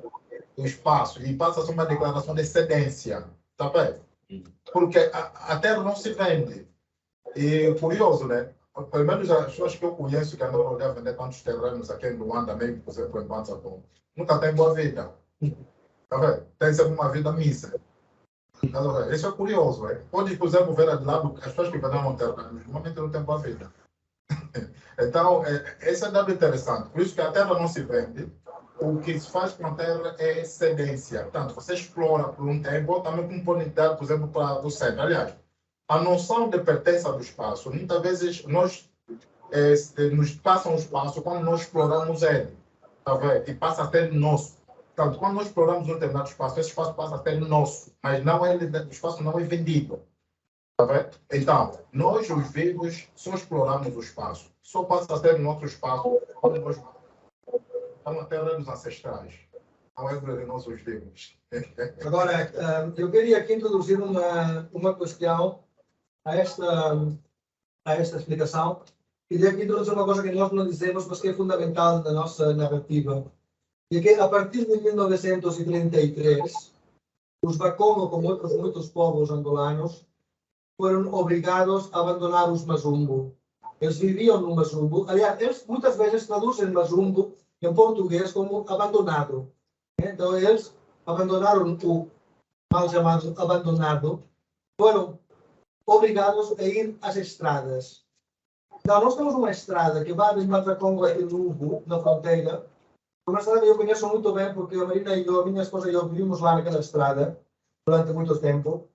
o espaço e passa-se uma declaração de cedência. Está bem? Porque a terra não se vende. E curioso, né? Pelo menos as pessoas que eu conheço que andam a vender tantos terrenos aqui em Luanda, mesmo, por exemplo, em Manzacongo, nunca tem boa vida. Tá vendo? Tem sempre uma vida mísera. Isso é curioso, né? Pode, por exemplo, ver de lado as pessoas que venderam terrenos, normalmente não têm boa vida. Então, esse é dado interessante. Por isso que a terra não se vende. O que se faz com a terra é cedência. Portanto, você explora por um tempo, também com oportunidade, por exemplo, para você. Aliás, a noção de pertença do espaço, muitas vezes nós nos passam o espaço quando nós exploramos ele, tá vendo? E passa a ser nosso. Portanto, quando nós exploramos um determinado espaço, esse espaço passa a ser nosso, mas não é, o espaço não é vendido. Tá vendo? Então, nós, os vivos, só exploramos o espaço. Só passa a ser nosso espaço quando nós estamos na terra dos ancestrais. Não é de nós, os vivos. Agora, eu queria aqui introduzir uma questão a esta explicação. Queria aqui introduzir uma coisa que nós não dizemos, mas que é fundamental na nossa narrativa. E que, a partir de 1933, os Bakongo, como outros muitos povos angolanos, foram obrigados a abandonar os Mazumbo. Eles viviam no Mazumbo. Aliás, eles muitas vezes traduzem Mazumbo em português como abandonado. Então, eles abandonaram o mal chamado abandonado, foram obrigados a ir às estradas. Então, nós temos uma estrada que vai de Matracongo até Lugo, na fronteira. Uma estrada que eu conheço muito bem, porque a Marina e eu, a minha esposa e eu vivimos lá naquela estrada durante muito tempo.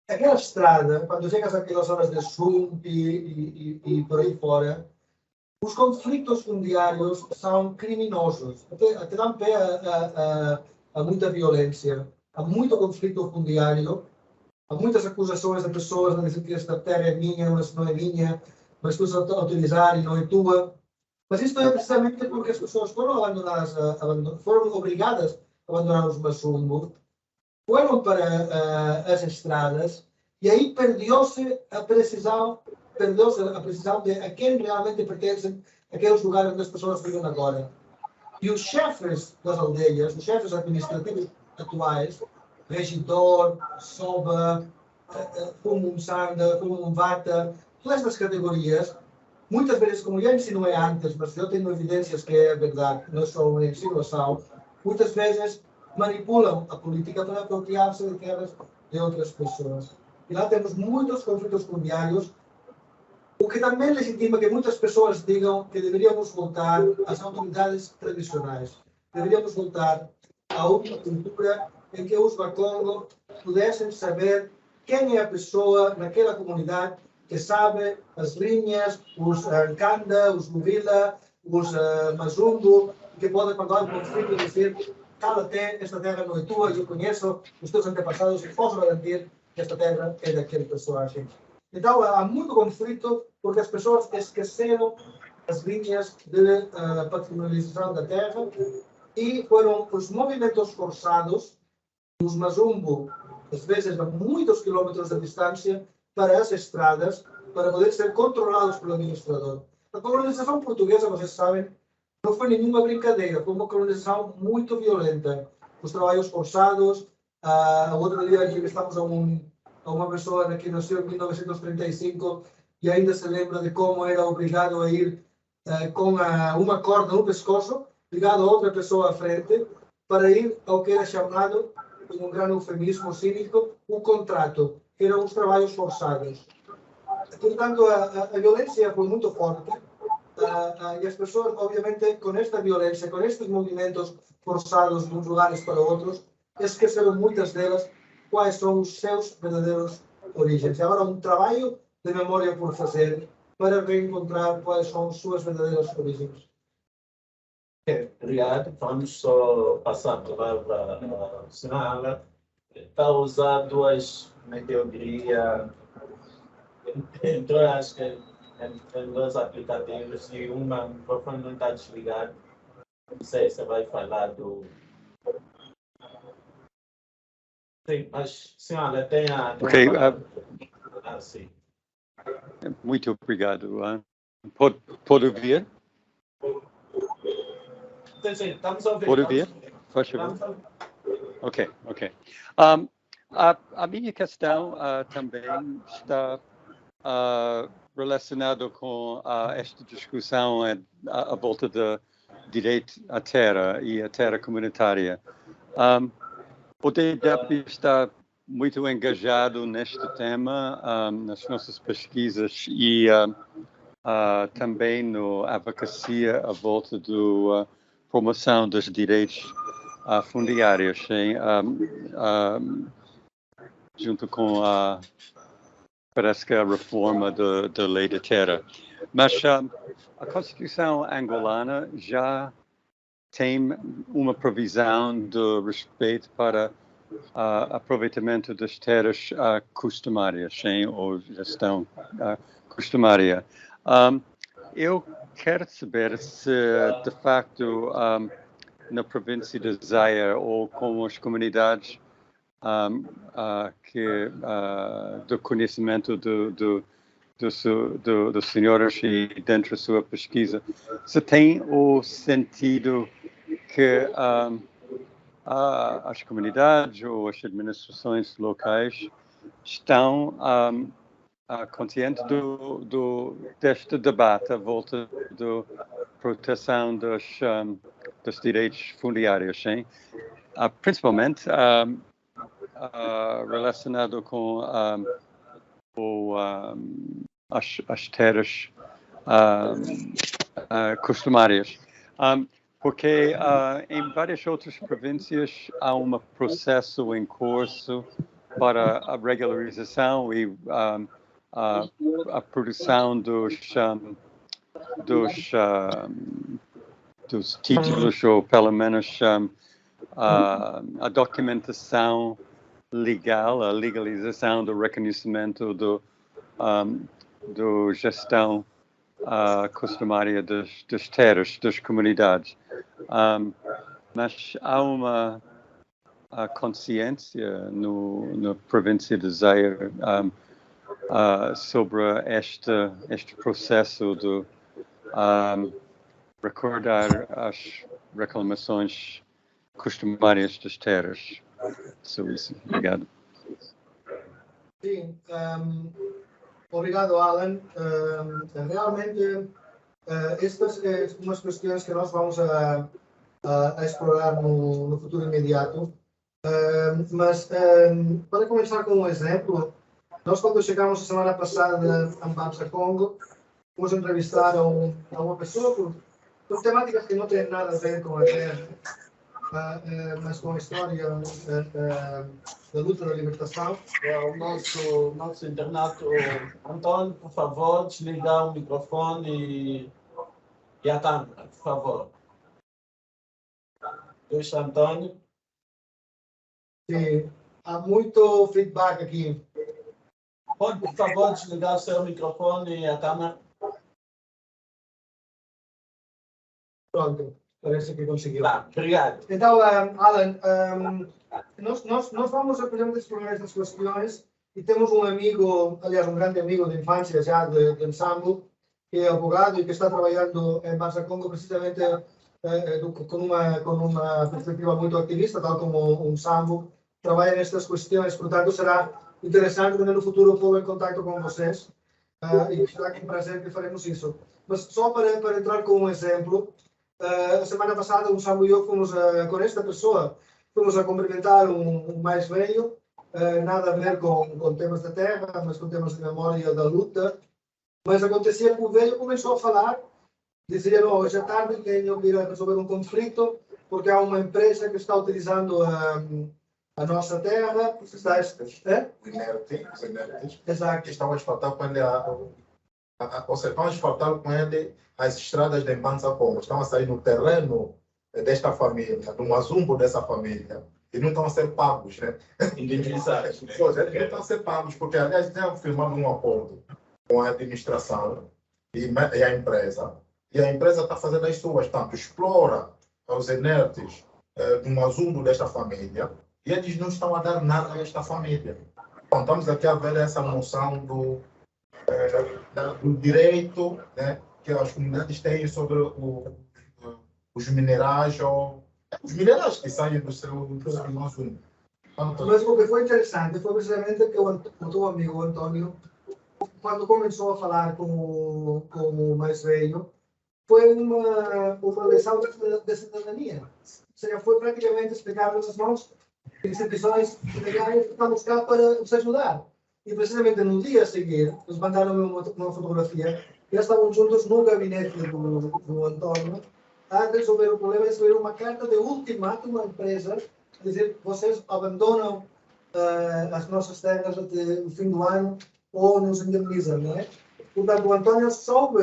Aquela estrada, quando chegas àquelas horas de Sump e por aí fora, os conflitos fundiários são criminosos, até dão pé a muita violência, há muito conflito fundiário, há muitas acusações de pessoas a dizer que esta terra é minha, mas não é minha, mas tu estás a utilizar e não é tua. Mas isto é precisamente porque as pessoas foram abandonadas, foram obrigadas a abandonar os Mazumbo, foram para as estradas e aí perdeu-se a precisão de a quem realmente pertencem aqueles lugares onde as pessoas vivem agora. E os chefes das aldeias, os chefes administrativos atuais, regidor, soba, Fumunsanda, Fumumvata, todas estas categorias, muitas vezes, como já ensinei antes, mas eu tenho evidências que é verdade, não é só uma insinuação, muitas vezes manipulam a política para apropriar-se de terras de outras pessoas. E lá temos muitos conflitos fundiários, o que também legitima que muitas pessoas digam que deveríamos voltar às autoridades tradicionais. Deveríamos voltar a uma cultura em que os Bakongo pudessem saber quem é a pessoa naquela comunidade que sabe as linhas, os Nkanda, os Luvila, os Mazumbo, que podem, quando há um conflito, dizer: cala-te, esta terra não é tua, eu conheço os teus antepassados e posso garantir que esta terra é daquele personagem. Então, há muito conflito porque as pessoas esqueceram as linhas de patrimonialização da terra e foram os movimentos forçados dos Mazumbo, às vezes a muitos quilómetros de distância, para as estradas, para poder ser controlados pelo administrador. A colonização portuguesa, vocês sabem, não foi nenhuma brincadeira, foi uma colonização muito violenta. Os trabalhos forçados, outro dia entrevistamos a uma pessoa que nasceu em 1935 e ainda se lembra de como era obrigado a ir com uma corda no pescoço, ligado a outra pessoa à frente, para ir ao que era chamado, com um grande eufemismo cínico, o contrato, que eram os trabalhos forçados. Portanto, a violência foi muito forte e as pessoas, obviamente, com esta violência, com estes movimentos forçados de uns lugares para outros, esqueceram muitas delas quais são os seus verdadeiros origens. E agora um trabalho de memória por fazer para reencontrar quais são as suas verdadeiras origens. Obrigado. Vamos só passar a palavra à senhora. Está a usar duas, como é que eu diria, então acho que tem dois aplicativos e o microfone não está desligado. Não sei se você vai falar do... Sim, mas senhora, tem a... Ok. Sim. Muito obrigado. Pode ouvir? Sim, estamos a ouvir. Pode ouvir? Faz favor. Ok. A minha questão também está relacionada com esta discussão à volta do direito à terra e à terra comunitária. O DDEP está muito engajado neste tema, nas nossas pesquisas e também na advocacia à volta da promoção dos direitos fundiários, junto com parece que a reforma da lei da terra. Mas a Constituição angolana já tem uma previsão de respeito para aproveitamento das terras costumárias, sim, ou gestão costumária. Eu quero saber se, de facto, na província de Zaire ou com as comunidades do conhecimento dos senhores e dentro da sua pesquisa, se tem o sentido que as comunidades ou as administrações locais estão conscientes deste debate à volta da proteção dos direitos fundiários, sim? Principalmente relacionado com as terras costumárias. Porque em várias outras províncias há um processo em curso para a regularização e a produção dos títulos, ou pelo menos a documentação legal, a legalização do reconhecimento do gestão costumária das terras, das comunidades. Mas há uma consciência na província de Zaire sobre este processo de recordar as reclamações costumárias das terras. Isso. Obrigado. Sim, obrigado, Alan. Realmente, estas são umas questões que nós vamos a explorar no futuro imediato. Mas, para começar com um exemplo, nós, quando chegamos a semana passada a Mbamsa, Congo, fomos entrevistar a uma pessoa por temáticas que não têm nada a ver com a terra, mas com a história da luta da libertação. O nosso internato, Antônio, por favor, desligar o microfone e a câmera, por favor. Deixa, Antônio. Sim, há muito feedback aqui. Pode, por favor, desligar o seu microfone e a câmera? Pronto, parece que conseguiu. Tá, obrigado. Então, Alan, nós vamos apenas explorar estas questões e temos um amigo, aliás, um grande amigo de infância já de Nsambu, que é advogado e que está trabalhando em Mbamsa, Congo, precisamente com uma perspectiva muito ativista, tal como o Nsambu trabalha nestas questões. Portanto, será interessante no futuro pôr em contato com vocês e será com prazer que faremos isso. Mas só para entrar com um exemplo, a semana passada, o Nsambu e eu fomos com esta pessoa, fomos a cumprimentar um mais velho, nada a ver com temas da terra, mas com temas de memória da luta. Mas acontecia que o velho começou a falar, dizia: "Não, hoje à tarde tenho que ir a resolver um conflito, porque há uma empresa que está utilizando a nossa terra." Os inertes, Exato. que estão a asfaltar com ele, ou seja, estão a asfaltar com ele as estradas de Mbamsa, Congo. Estão a sair no terreno desta família, no mazumbo dessa família, e não estão a ser pagos, né? Indenizados. Eles não estão a ser pagos, porque, aliás, já firmado um acordo com a administração e a empresa, e a empresa está fazendo as suas, tanto explora os inertes do mazumbo desta família, e eles não estão a dar nada a esta família. Então, estamos aqui a ver essa noção do direito, né, que as comunidades têm sobre os minerais, ou os minerais que saem do seu mazumbo. Mas o que foi interessante foi precisamente que o teu amigo Antônio, quando começou a falar com o mais velho, foi uma lição de cidadania. Ou seja, foi praticamente explicar aos irmãos que instituições legais estamos cá para os ajudar. E precisamente no dia a seguir, eles mandaram-me uma fotografia, e eles estavam juntos no gabinete do Antônio a resolver o problema, e receberam uma carta de ultimato à empresa, dizer: "Vocês abandonam as nossas terras até o fim do ano, ou nos indemnizam, não é? Portanto, o António soube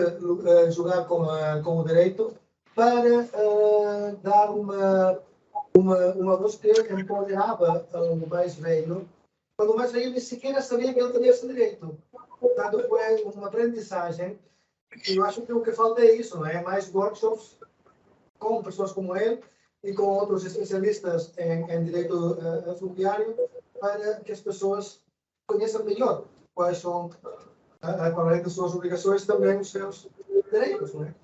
jogar com o direito para dar uma voz que empoderava o mais velho, quando o mais velho nem sequer sabia que ele tinha esse direito. Portanto, foi uma aprendizagem, e eu acho que o que falta é isso, não é? Mais workshops com pessoas como ele e com outros especialistas em direito fundiário, para que as pessoas conheçam melhor quais são, além das suas obrigações, também os seus direitos, não é?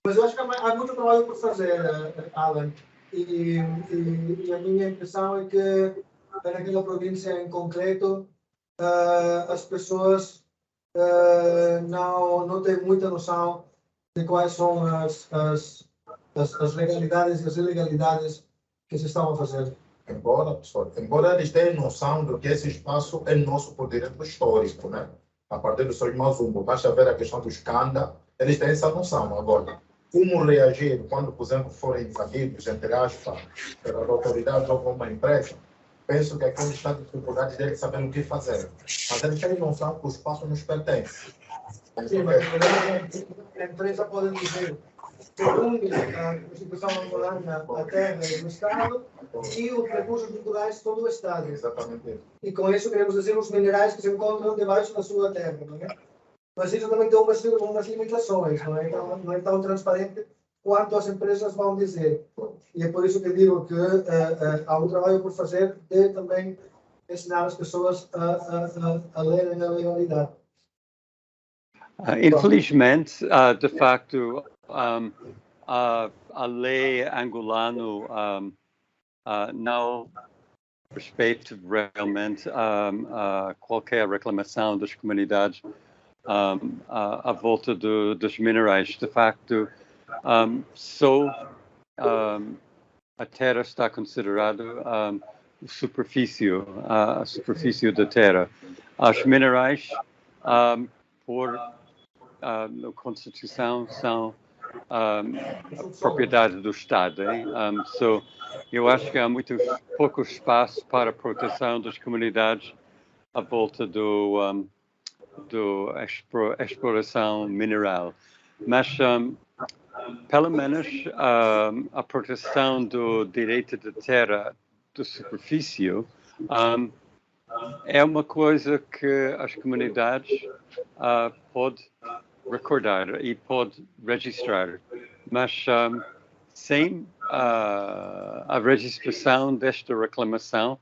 Mas eu acho que há muito trabalho por fazer, Alan, e a minha impressão é que naquela província em concreto as pessoas não têm muita noção de quais são as legalidades e as ilegalidades que se estão a fazer. Embora eles tenham noção do que esse espaço é nosso por direito histórico, né? A partir do seu Mazumbo, basta ver a questão do escândalo, eles têm essa noção. Agora, como reagir quando, por exemplo, forem invadidos, entre aspas, pelas autoridades ou por uma empresa, penso que aqui está a dificuldade de saber o que fazer. Mas eles têm noção que o espaço nos pertence. Sim, mas a empresa pode dizer segundo a Constituição angolana, a terra do Estado e os recursos naturais de todo o Estado. Exatamente. E com isso queremos dizer os minerais que se encontram debaixo da sua terra, não é? Mas isso também tem umas limitações, não é? Então, não é tão transparente quanto as empresas vão dizer. E é por isso que digo que há um trabalho por fazer de também ensinar as pessoas a lerem a legalidade. Infelizmente, de facto, a lei angolana não respeita realmente qualquer reclamação das comunidades à volta dos minerais. De facto, só a terra está considerada a superfície da terra. Os minerais, por na Constituição, são propriedade do Estado. Eu acho que há muito pouco espaço para a proteção das comunidades à volta do exploração mineral. Mas, pelo menos, a proteção do direito de terra da superfície é uma coisa que as comunidades podem recordar e pode registrar, mas sem a registração desta reclamação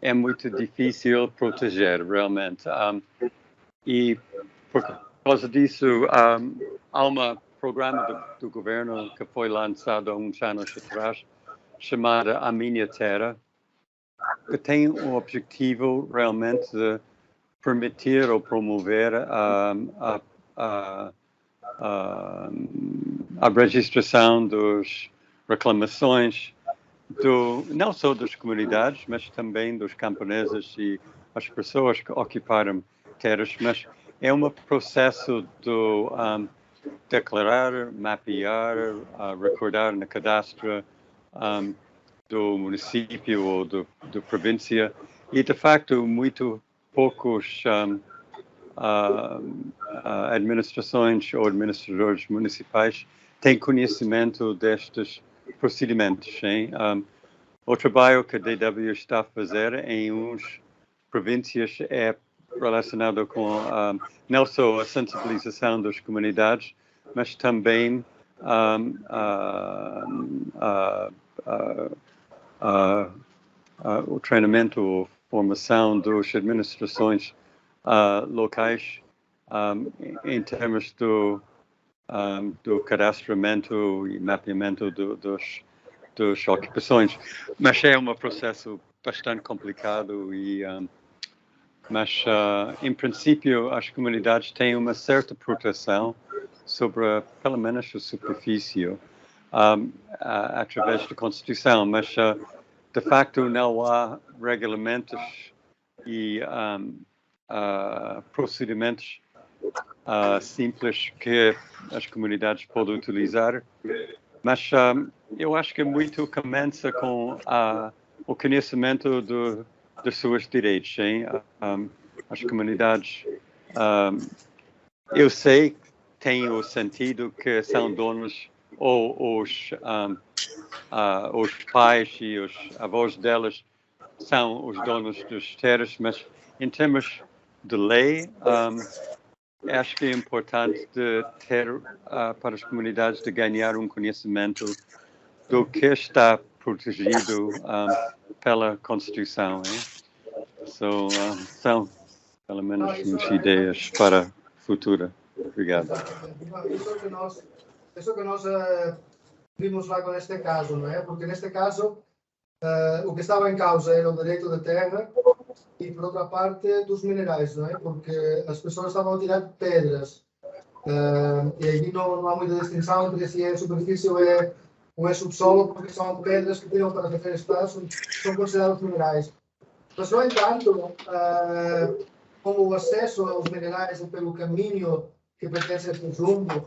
é muito difícil proteger realmente. E por causa disso há um programa do governo que foi lançado há uns anos atrás, chamado A Minha Terra, que tem um objetivo realmente de permitir ou promover a registração das reclamações não só das comunidades, mas também dos camponeses e as pessoas que ocuparam terras. Mas é um processo de declarar, mapear, recordar no cadastro do município ou da província, e de facto muito poucos administrações ou administradores municipais têm conhecimento destes procedimentos. O trabalho que a DW está a fazer em umas províncias é relacionado com não só a sensibilização das comunidades, mas também o treinamento ou formação das administrações locais em termos do cadastramento e mapeamento das ocupações. Mas é um processo bastante complicado mas em princípio as comunidades têm uma certa proteção sobre pelo menos a superfície através da Constituição, mas de facto não há regulamentos e procedimentos simples que as comunidades podem utilizar, mas eu acho que muito começa com o conhecimento dos seus direitos. as comunidades. Eu sei que tem o sentido que são donos ou os pais e os avós delas são os donos das terras, mas em termos de lei, acho que é importante de ter para as comunidades de ganhar um conhecimento do que está protegido pela Constituição. São pelo menos umas ideias para o futuro. Obrigado. Isso que nós vimos lá com este caso, não é? Porque neste caso o que estava em causa era o direito da terra e, por outra parte, dos minerais, não é? Porque as pessoas estavam a tirar pedras e aí não há muita distinção entre se é superfície ou é subsolo, porque são pedras que tiram para fazer espaço, são considerados minerais. Mas, no entanto, como o acesso aos minerais é pelo caminho que pertence ao conjunto,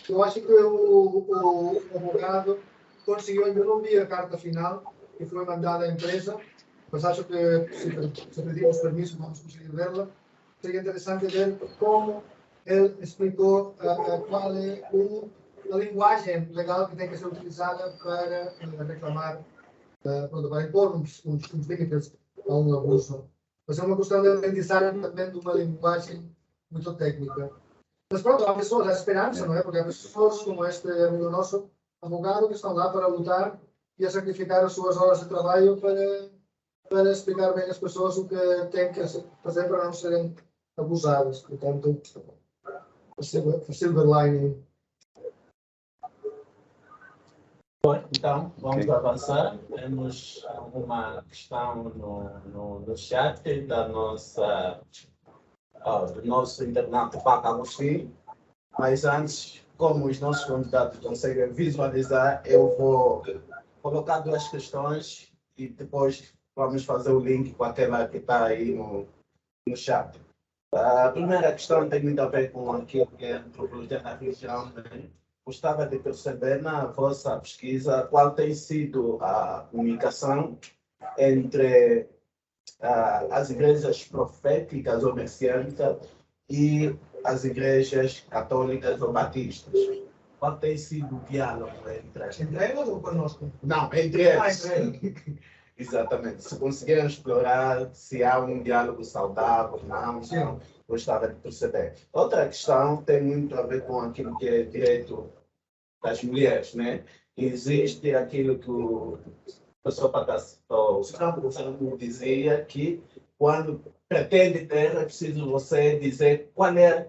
eu acho que o advogado conseguiu, ainda não vi a carta final que foi mandada à empresa, mas acho que se pedimos permisso vamos conseguir verla. Seria interessante ver como ele explicou qual é a linguagem legal que tem que ser utilizada para reclamar, para impor uns limites a um abuso. Mas é uma questão de aprendizagem também de uma linguagem muito técnica. Mas pronto, há pessoas, há esperança, não é? Porque há pessoas como este amigo nosso, advogado, que estão lá para lutar e a sacrificar as suas horas de trabalho para explicar bem às pessoas o que têm que fazer para não serem abusadas. Portanto, a silver lining. Bom, então, vamos avançar. Temos uma questão no chat da nossa, do nosso internato Paca Agostinho. Mas antes, como os nossos convidados conseguem visualizar, eu vou colocar duas questões e depois vamos fazer o link com aquela que está aí no chat. A primeira questão tem muito a ver com aquilo que é a antropologia da religião. Né? Gostava de perceber na vossa pesquisa qual tem sido a comunicação entre as igrejas proféticas ou messiânicas e as igrejas católicas ou batistas. Qual tem sido o diálogo entre elas? Entre elas ou conosco? Não, entre elas. Entre elas. Exatamente. Se conseguiram explorar se há um diálogo saudável, não, gostava de perceber. Outra questão tem muito a ver com aquilo que é direito das mulheres, né? Existe aquilo que o professor Sambo dizia, que quando pretende ter, é preciso você dizer qual é a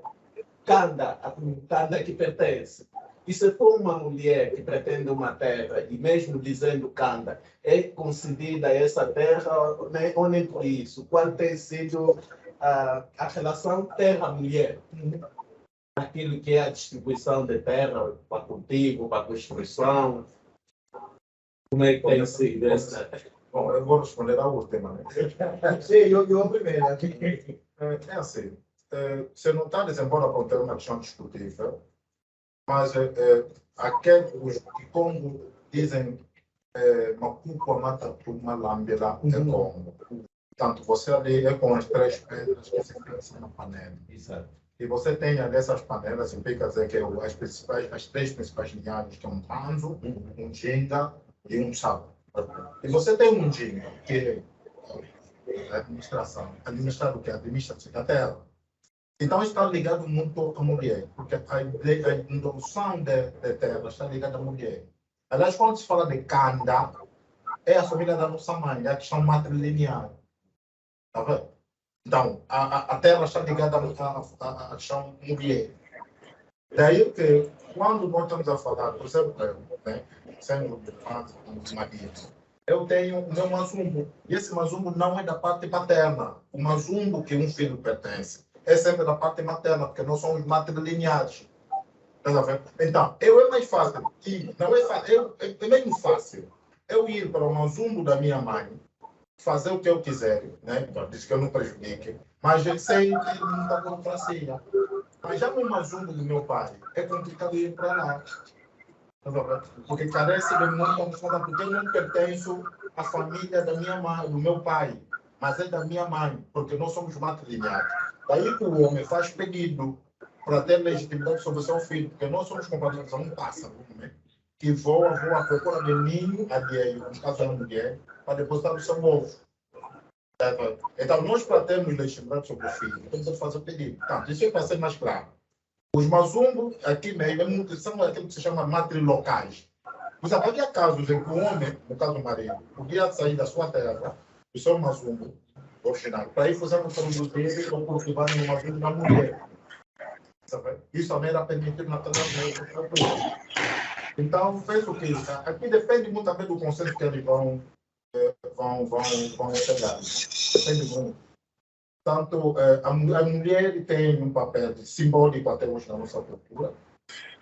canda que pertence. E se for uma mulher que pretende uma terra, e mesmo dizendo canda, é concedida essa terra, né, ou nem por isso? Qual tem sido a relação terra-mulher? Aquilo que é a distribuição de terra para cultivo, para construção. Como é que tem sido essa? Bom, eu vou responder à última. Né? Sim, eu a primeira. É assim, se notares, embora pode ter uma questão discutível, mas aqueles que Congo dizem Macupa mata uma lambela é Congo. Portanto, você ali é com as três pedras que se pensam na panela. Exato. E você tem dessas panelas, significa dizer que as três principais linhagens, que é um Tanzo, um Jinga e um Sabo. E você tem um Jinga, que é a administração. Administrar o que? Administra-se da terra. Então, está ligado muito à mulher, porque a indução de terra está ligada à mulher. Aliás, quando se fala de Kanda, é a família da nossa mãe, é a questão matrilinear. Está vendo? Então, a terra está ligada à questão mulher. Daí que, quando nós estamos a falar, por exemplo, né, sendo de Maria, eu tenho o meu mazumbo, e esse mazumbo não é da parte paterna. O mazumbo que um filho pertence é sempre da parte materna, porque nós somos matrilineares. Então, é mais fácil, não é fácil, é mesmo fácil eu ir para o mazumbo da minha mãe, fazer o que eu quiser, né? Diz que eu não prejudique, mas eu sei que não está burocracia. Mas já no mazumbo do meu pai, é complicado ir para lá. Porque carece de muita coisa, porque eu não pertenço à família da minha mãe, do meu pai. mas é da minha mãe, porque nós somos matrilineados. Daí que o homem faz pedido para ter legitimidade sobre o seu filho, porque nós somos comparados a um pássaro, né? Que voa à procura de ninho alheio, no caso da mulher, para depositar o seu ovo. Então, nós, para termos legitimidade sobre o filho, temos que fazer o pedido. Então, isso é para ser mais claro. Os mazumbos, aqui mesmo, são aquilo que se chama matrilocais. Mas havia casos em que o homem, no caso do marido, podia sair da sua terra, do seu mazumbo original, para ir fazer um produto ou cultivar no mazumbo da mulher. Isso também era permitido na terra. Então, fez o que? Aqui depende muito também do conceito que eles vão chegar. Depende muito. Tanto a mulher tem um papel simbólico até hoje na nossa cultura,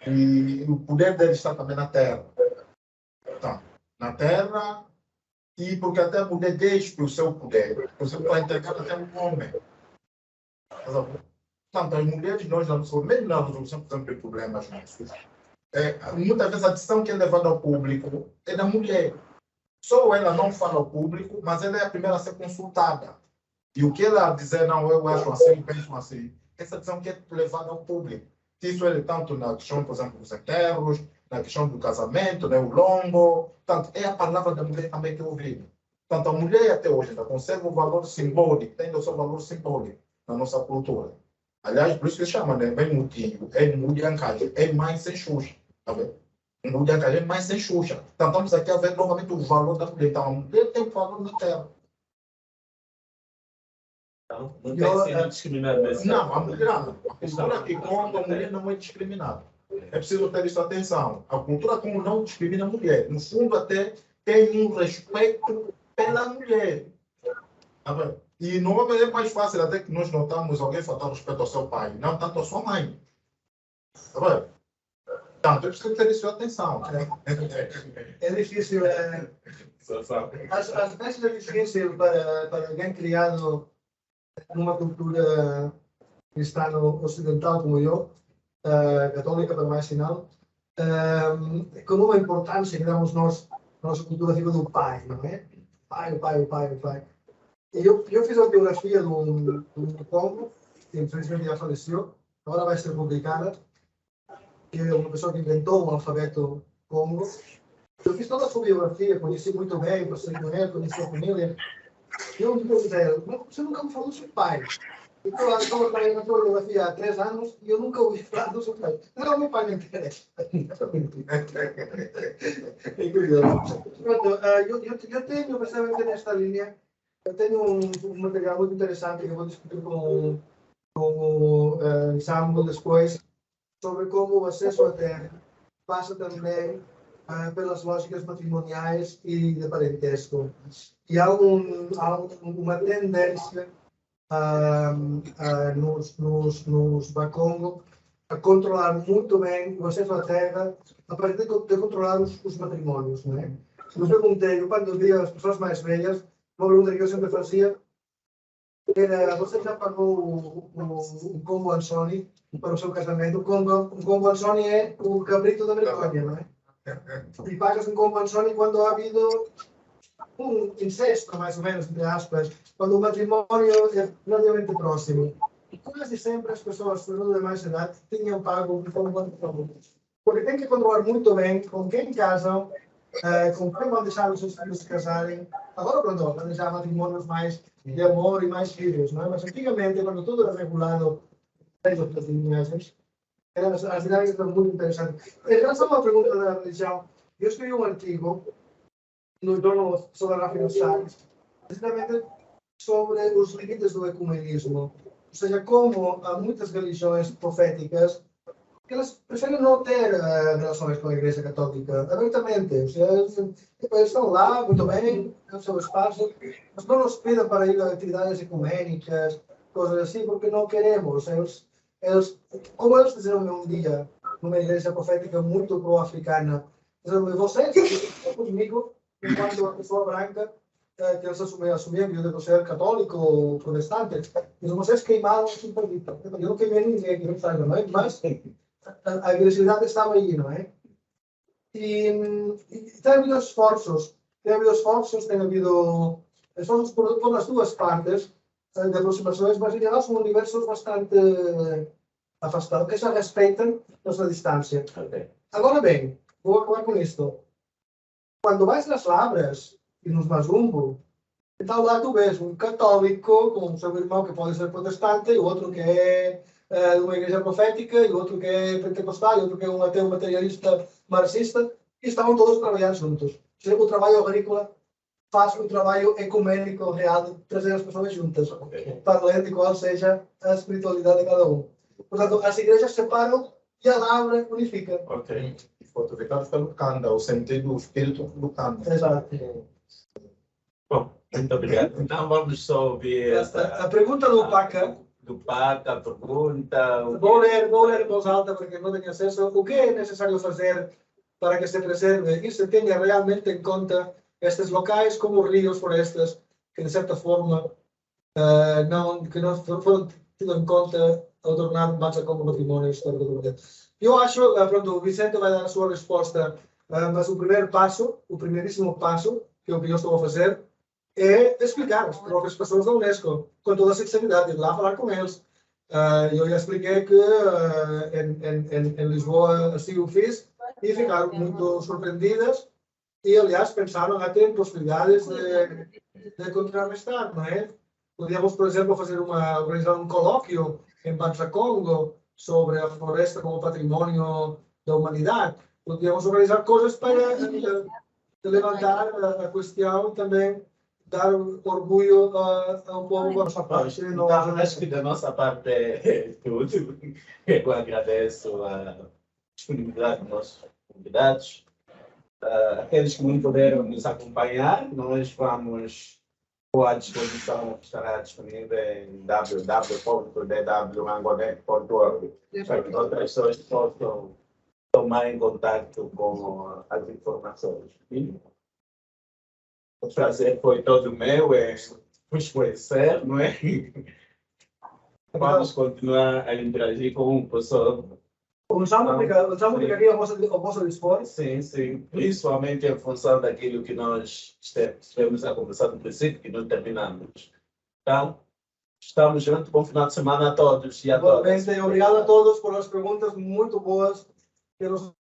e o poder dele está também na terra. Então, na terra, e porque até a mulher deixa o seu poder, você vai entregar até o homem. Portanto, as mulheres, nós não somos, mesmo na resolução, por exemplo, de problemas nossos, muitas vezes a decisão que é levada ao público é da mulher. Só ela não fala ao público, mas ela é a primeira a ser consultada. E o que ela dizer, não, eu acho assim, penso assim, essa decisão que é levada ao público. Isso é tanto na questão, por exemplo, dos enterros, na questão do casamento, né, o longo. Portanto, é a palavra da mulher também que é ouvida. Portanto, a mulher até hoje ainda conserva o valor simbólico, tem o seu valor simbólico na nossa cultura. Aliás, por isso que se chama, né, bem motivo, é mulher-ancagem, é mãe sem xuxa. Tá vendo? Mulher-ancagem é mãe sem xuxa. Então, estamos aqui a ver novamente o valor da mulher. Então, a mulher tem o valor na terra. Não tem sido discriminado nesse Não, a mulher, a cultura que conta, a mulher não é discriminada. É preciso ter isso atenção. A cultura como não discrimina a mulher. No fundo, até tem um respeito pela mulher. E no homem é mais fácil, até que nós notamos alguém faltar respeito ao seu pai, não tanto à sua mãe. Portanto, é preciso ter isso atenção. É difícil. Às vezes é difícil para alguém criado numa cultura cristã ocidental como eu, católica, para mais sinal, com uma importância que damos nós, na nossa cultura viva do pai, não é? Pai. E eu fiz a biografia do Congo, que infelizmente já faleceu, agora vai ser publicada, que é uma pessoa que inventou o alfabeto Congo. Eu fiz toda a sua biografia, conheci muito bem, passei com ele, conheci a família. E eu me perguntei, mas você nunca me falou do seu pai? Eu estava trabalhando na sua biografia há 3 anos e eu nunca ouvi falar do seu pai. Não, meu pai não interessa. É curioso. Eu tenho, precisamente nesta linha, eu tenho um material muito interessante que eu vou discutir com o Samuel depois, sobre como o acesso à terra passa também pelas lógicas matrimoniais e de parentesco. E há uma tendência nos Bakongo a controlar muito bem o acesso à terra a partir de controlar os matrimónios. Não é? Eu perguntei, quando eu via as pessoas mais velhas, uma pergunta que eu sempre fazia era: você já pagou o Congo Ansoni para o seu casamento? O Congo Ansoni é o cabrito da vergonha, não é? E pagas um Congo Ansoni quando ha havido um incesto, mais ou menos, entre aspas, quando o matrimónio é relativamente próximo. E quase sempre as pessoas de mais idade tinham pago um Congo Ansoni. Porque tem que controlar muito bem com quem casam, com quem vão deixar os seus filhos se casarem. Agora, pronto, vão deixar matrimónios mais de amor e mais filhos, não é? Mas antigamente, quando tudo era regulado pelas linhagens, as dinâmicas eram muito interessantes. Em relação à pergunta da religião, eu escrevi um artigo no jornal Solar Financial, precisamente sobre os limites do ecumenismo. Ou seja, como há muitas religiões proféticas que elas preferem não ter relações com a Igreja Católica abertamente. Ou seja, eles estão lá, muito bem, no seu espaço, mas não nos pedem para ir a atividades ecuménicas, coisas assim, porque não queremos. Como eles fizeram um dia numa igreja profética muito pró-africana, dizendo: vocês estão comigo, enquanto a pessoa branca, que eles assumiam que eu devo ser católico ou protestante, e vocês queimaram o simpatita. Eu não queimei ninguém, que não saiba, não é? Mas a agressividade estava aí, não é? E tem havido esforços, tem havido Somos por as duas partes de aproximações, mas em geral são universos bastante afastados, que já respeitam nossa distância. Ok. Agora bem, vou acabar com isto. Quando vais nas Lavras e nos Mazumbo, então lá tu vês um católico com o seu irmão que pode ser protestante, e outro que é de uma igreja profética, e outro que é pentecostal, e outro que é um ateu materialista marxista, e estavam todos trabalhando juntos. O trabalho agrícola faz um trabalho ecumênico real de trazer as pessoas juntas, para além de qual seja a espiritualidade de cada um. Portanto, as igrejas separam e a Lavra unifica. Ok. Fortificado pelo Kanda, o sentido do espírito do Kanda. Exato. Bom, muito obrigado. Então vamos só ouvir A pergunta do Paca. Do Paca, a pergunta. Vou ler em voz alta para quem não tenha acesso. O que é necessário fazer para que se preserve e se tenha realmente em conta estes locais como rios, florestas, que de certa forma que não foram tidos em conta ao tornar Banza como património histórico do Brasil? Eu acho, pronto, o Vicente vai dar a sua resposta, mas o primeiro passo, o primeiríssimo passo, que é o que eu estou a fazer, é explicar às próprias pessoas da Unesco, com toda a sinceridade, ir lá falar com eles. Eu já expliquei que em Lisboa assim o fiz e ficaram muito surpreendidas e, aliás, pensaram até em possibilidades de contrarrestar, não é? Podíamos, por exemplo, organizar um colóquio em Banza Congo sobre a floresta como património da humanidade. Podíamos organizar coisas para levantar a questão também, dar orgulho ao povo da nossa parte. Então, acho que da nossa parte é tudo. Eu agradeço a disponibilidade dos nossos convidados. Aqueles que não puderam nos acompanhar, nós vamos pôr à disposição, estará disponível em www.dwangodec.org, para que outras pessoas possam tomar em contato com as informações. O prazer foi todo meu, vos conhecer, não é? Vamos continuar a interagir com o professor. O Samu ficaria ao vosso dispor. Sim, sim. Principalmente em função daquilo que nós estivemos a conversar no princípio, que não terminamos. Então, estamos juntos. Bom final de semana a todos e a todas. Obrigado a todos por as perguntas muito boas que nos